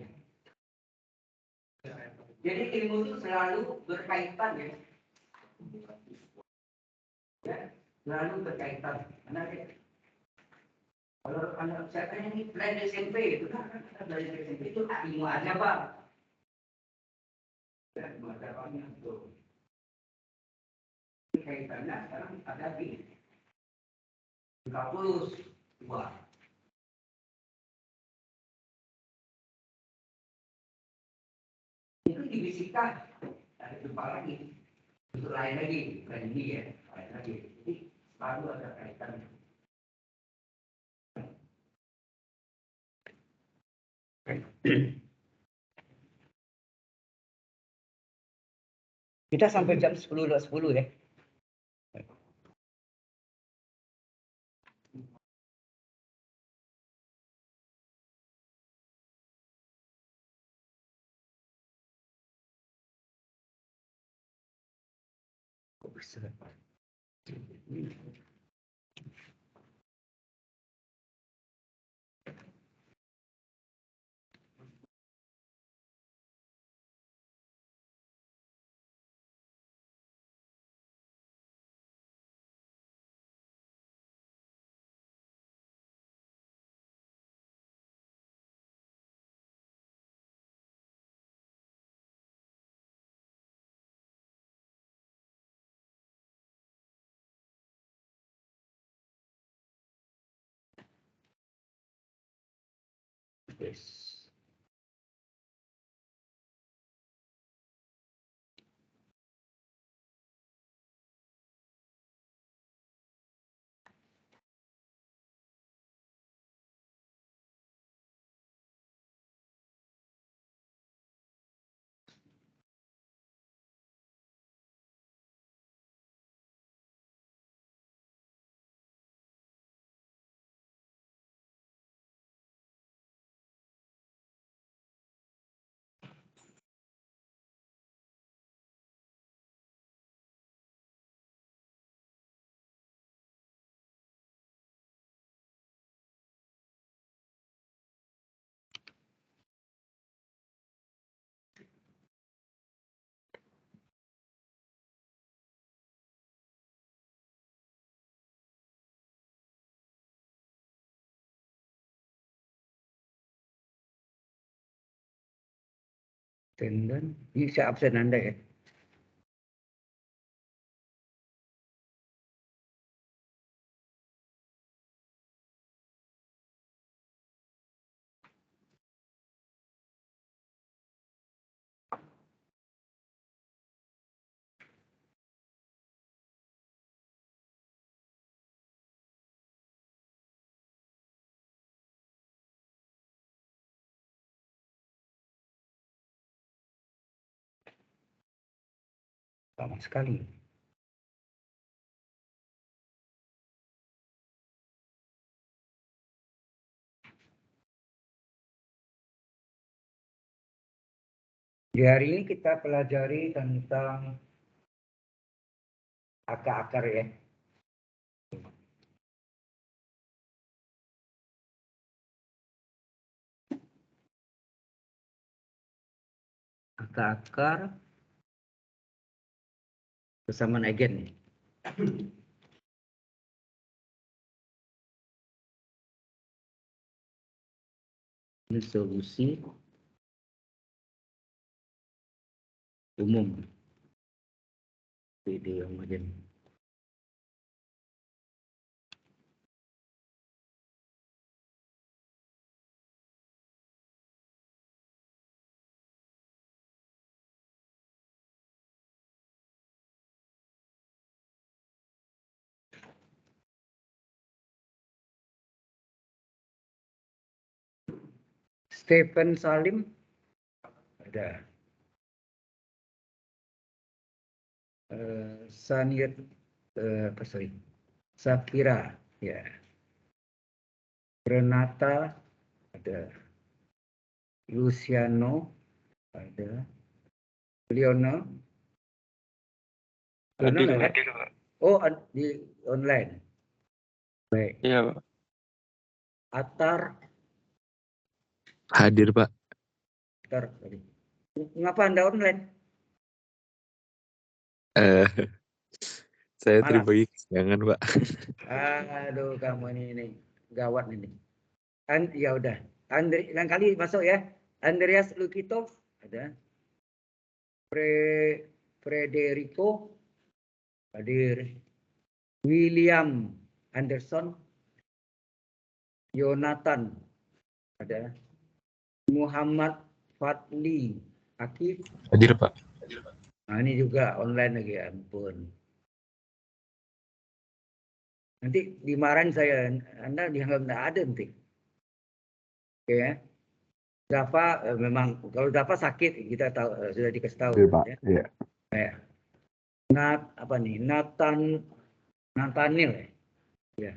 Jadi ilmu itu selalu berkaitan ya, selalu berkaitan. Karena kalau anak saya tanya ini plan SMP itu kan dari SMP itu ilmu aja Pak. Dan masalahnya itu kaitannya sekarang ada di 32. Itu dibisikkan ada jumpa lagi untuk lain lagi bukan ini ya lain lagi jadi selalu ada kaitannya. Kita sampai jam 10.10 ya. Kok bisa? Yes. Tenden, ini saya absen Anda ya. Lama sekali. Di hari ini kita pelajari tentang akar-akar ya. maka akar persamaan eigen. Ini solusi umum. PD homogen. Stephen Salim ada. Saniyat Safira ya. Renata ada. Luciano ada. Leona. Hadir, Leona, Pak. oh di online. Baik. Iya, Pak. Atar. Hadir, Pak. Atar. Ngapa Anda online? Saya Malas. terbagi jangan, Pak. Aduh, kamu ini gawat ini. Ya udah. Yang kali masuk ya. Andreas Lukitov ada. Frederico hadir. William Anderson. Jonathan ada. Muhammad Fadli Akif. Hadir, Pak. Nah, ini juga online lagi, ya ampun. Nanti dimarahin saya, Anda dianggap tidak ada nanti. Oke ya. Dafa memang kalau Dafa sakit kita tahu, sudah dikasih tahu. Iya, Pak. Ya. Iya. Ya. Nathaniel ya.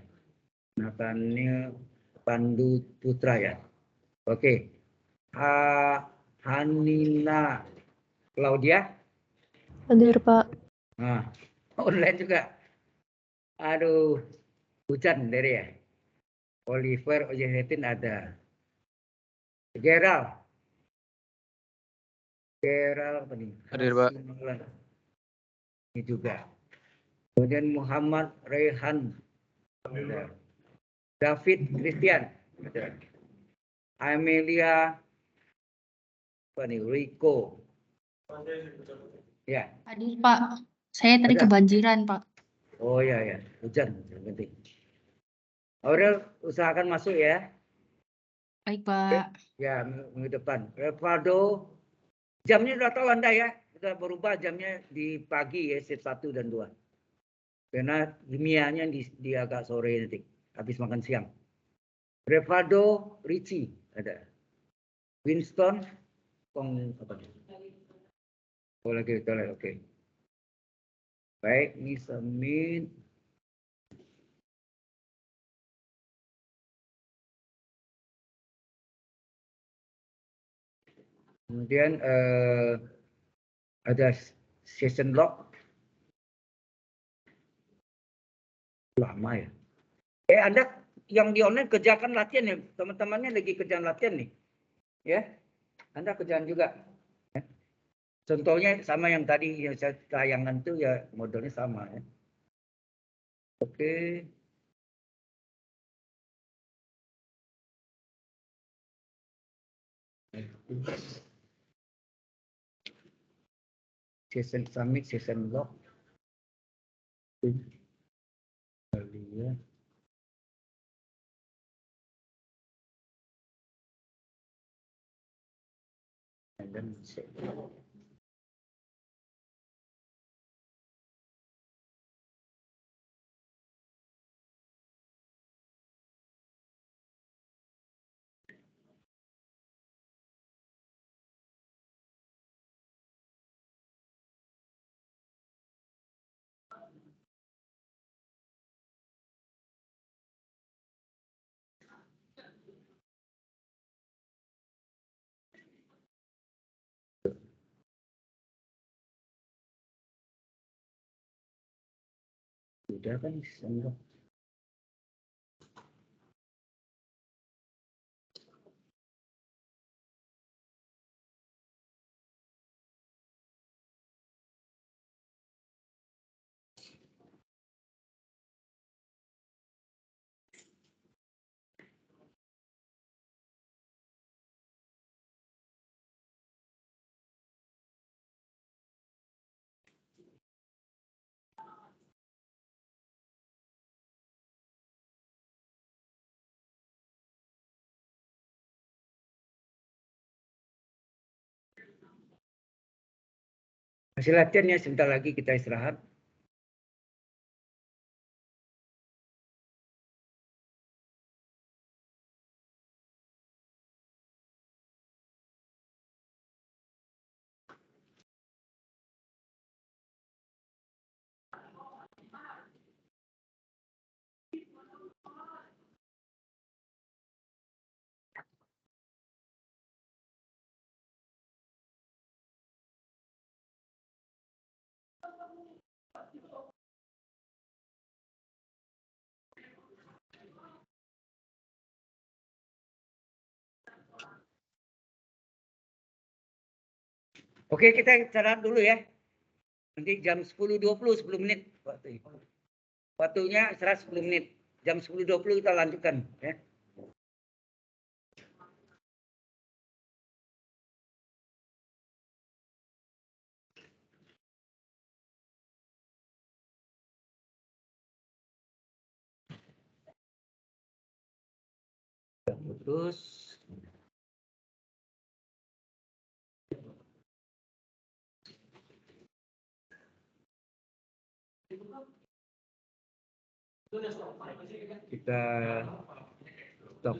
Nathaniel Pandu Putra ya. Oke. Hanina Claudia. Hadir, Pak. Nah, online juga. Aduh, hujan dari ya. Oliver Ojehetin ada. Gerald apa nih? Hadir, Pak. Ini juga. Kemudian Muhammad Rehan ada. David Christian ada. Amelia apa nih? Rico. Ya. Hadir, Pak. Saya tadi Ada. kebanjiran, Pak. Oh ya ya, hujan penting. Aurel usahakan masuk ya. Baik, Pak. Ya, minggu depan. Revaldo, jamnya udah tahu Anda ya. Sudah berubah jamnya di pagi ya, shift 1 dan 2. Karena kimianya di agak sore nanti, habis makan siang. Revaldo Ricci ada. Winston, apa nih? Oh, lagi toilet, oke. Baik, ini submit. Kemudian ada session log. Lama ya. Anda yang di online kerjakan latihan ya. Teman-temannya lagi kerjaan latihan nih. Ya. Anda kerjaan juga. Ya. Contohnya sama yang tadi yang saya tayangkan itu ya modelnya sama ya. Oke. Session summit, session log. Kalian. And then save. Sudah kan session log. Hasil latihannya sebentar lagi kita istirahat. Oke, kita istirahat dulu ya. Nanti jam 10.20 10 menit waktunya istirahat 10 menit. Jam 10.20 kita lanjutkan ya. Terus kita stop.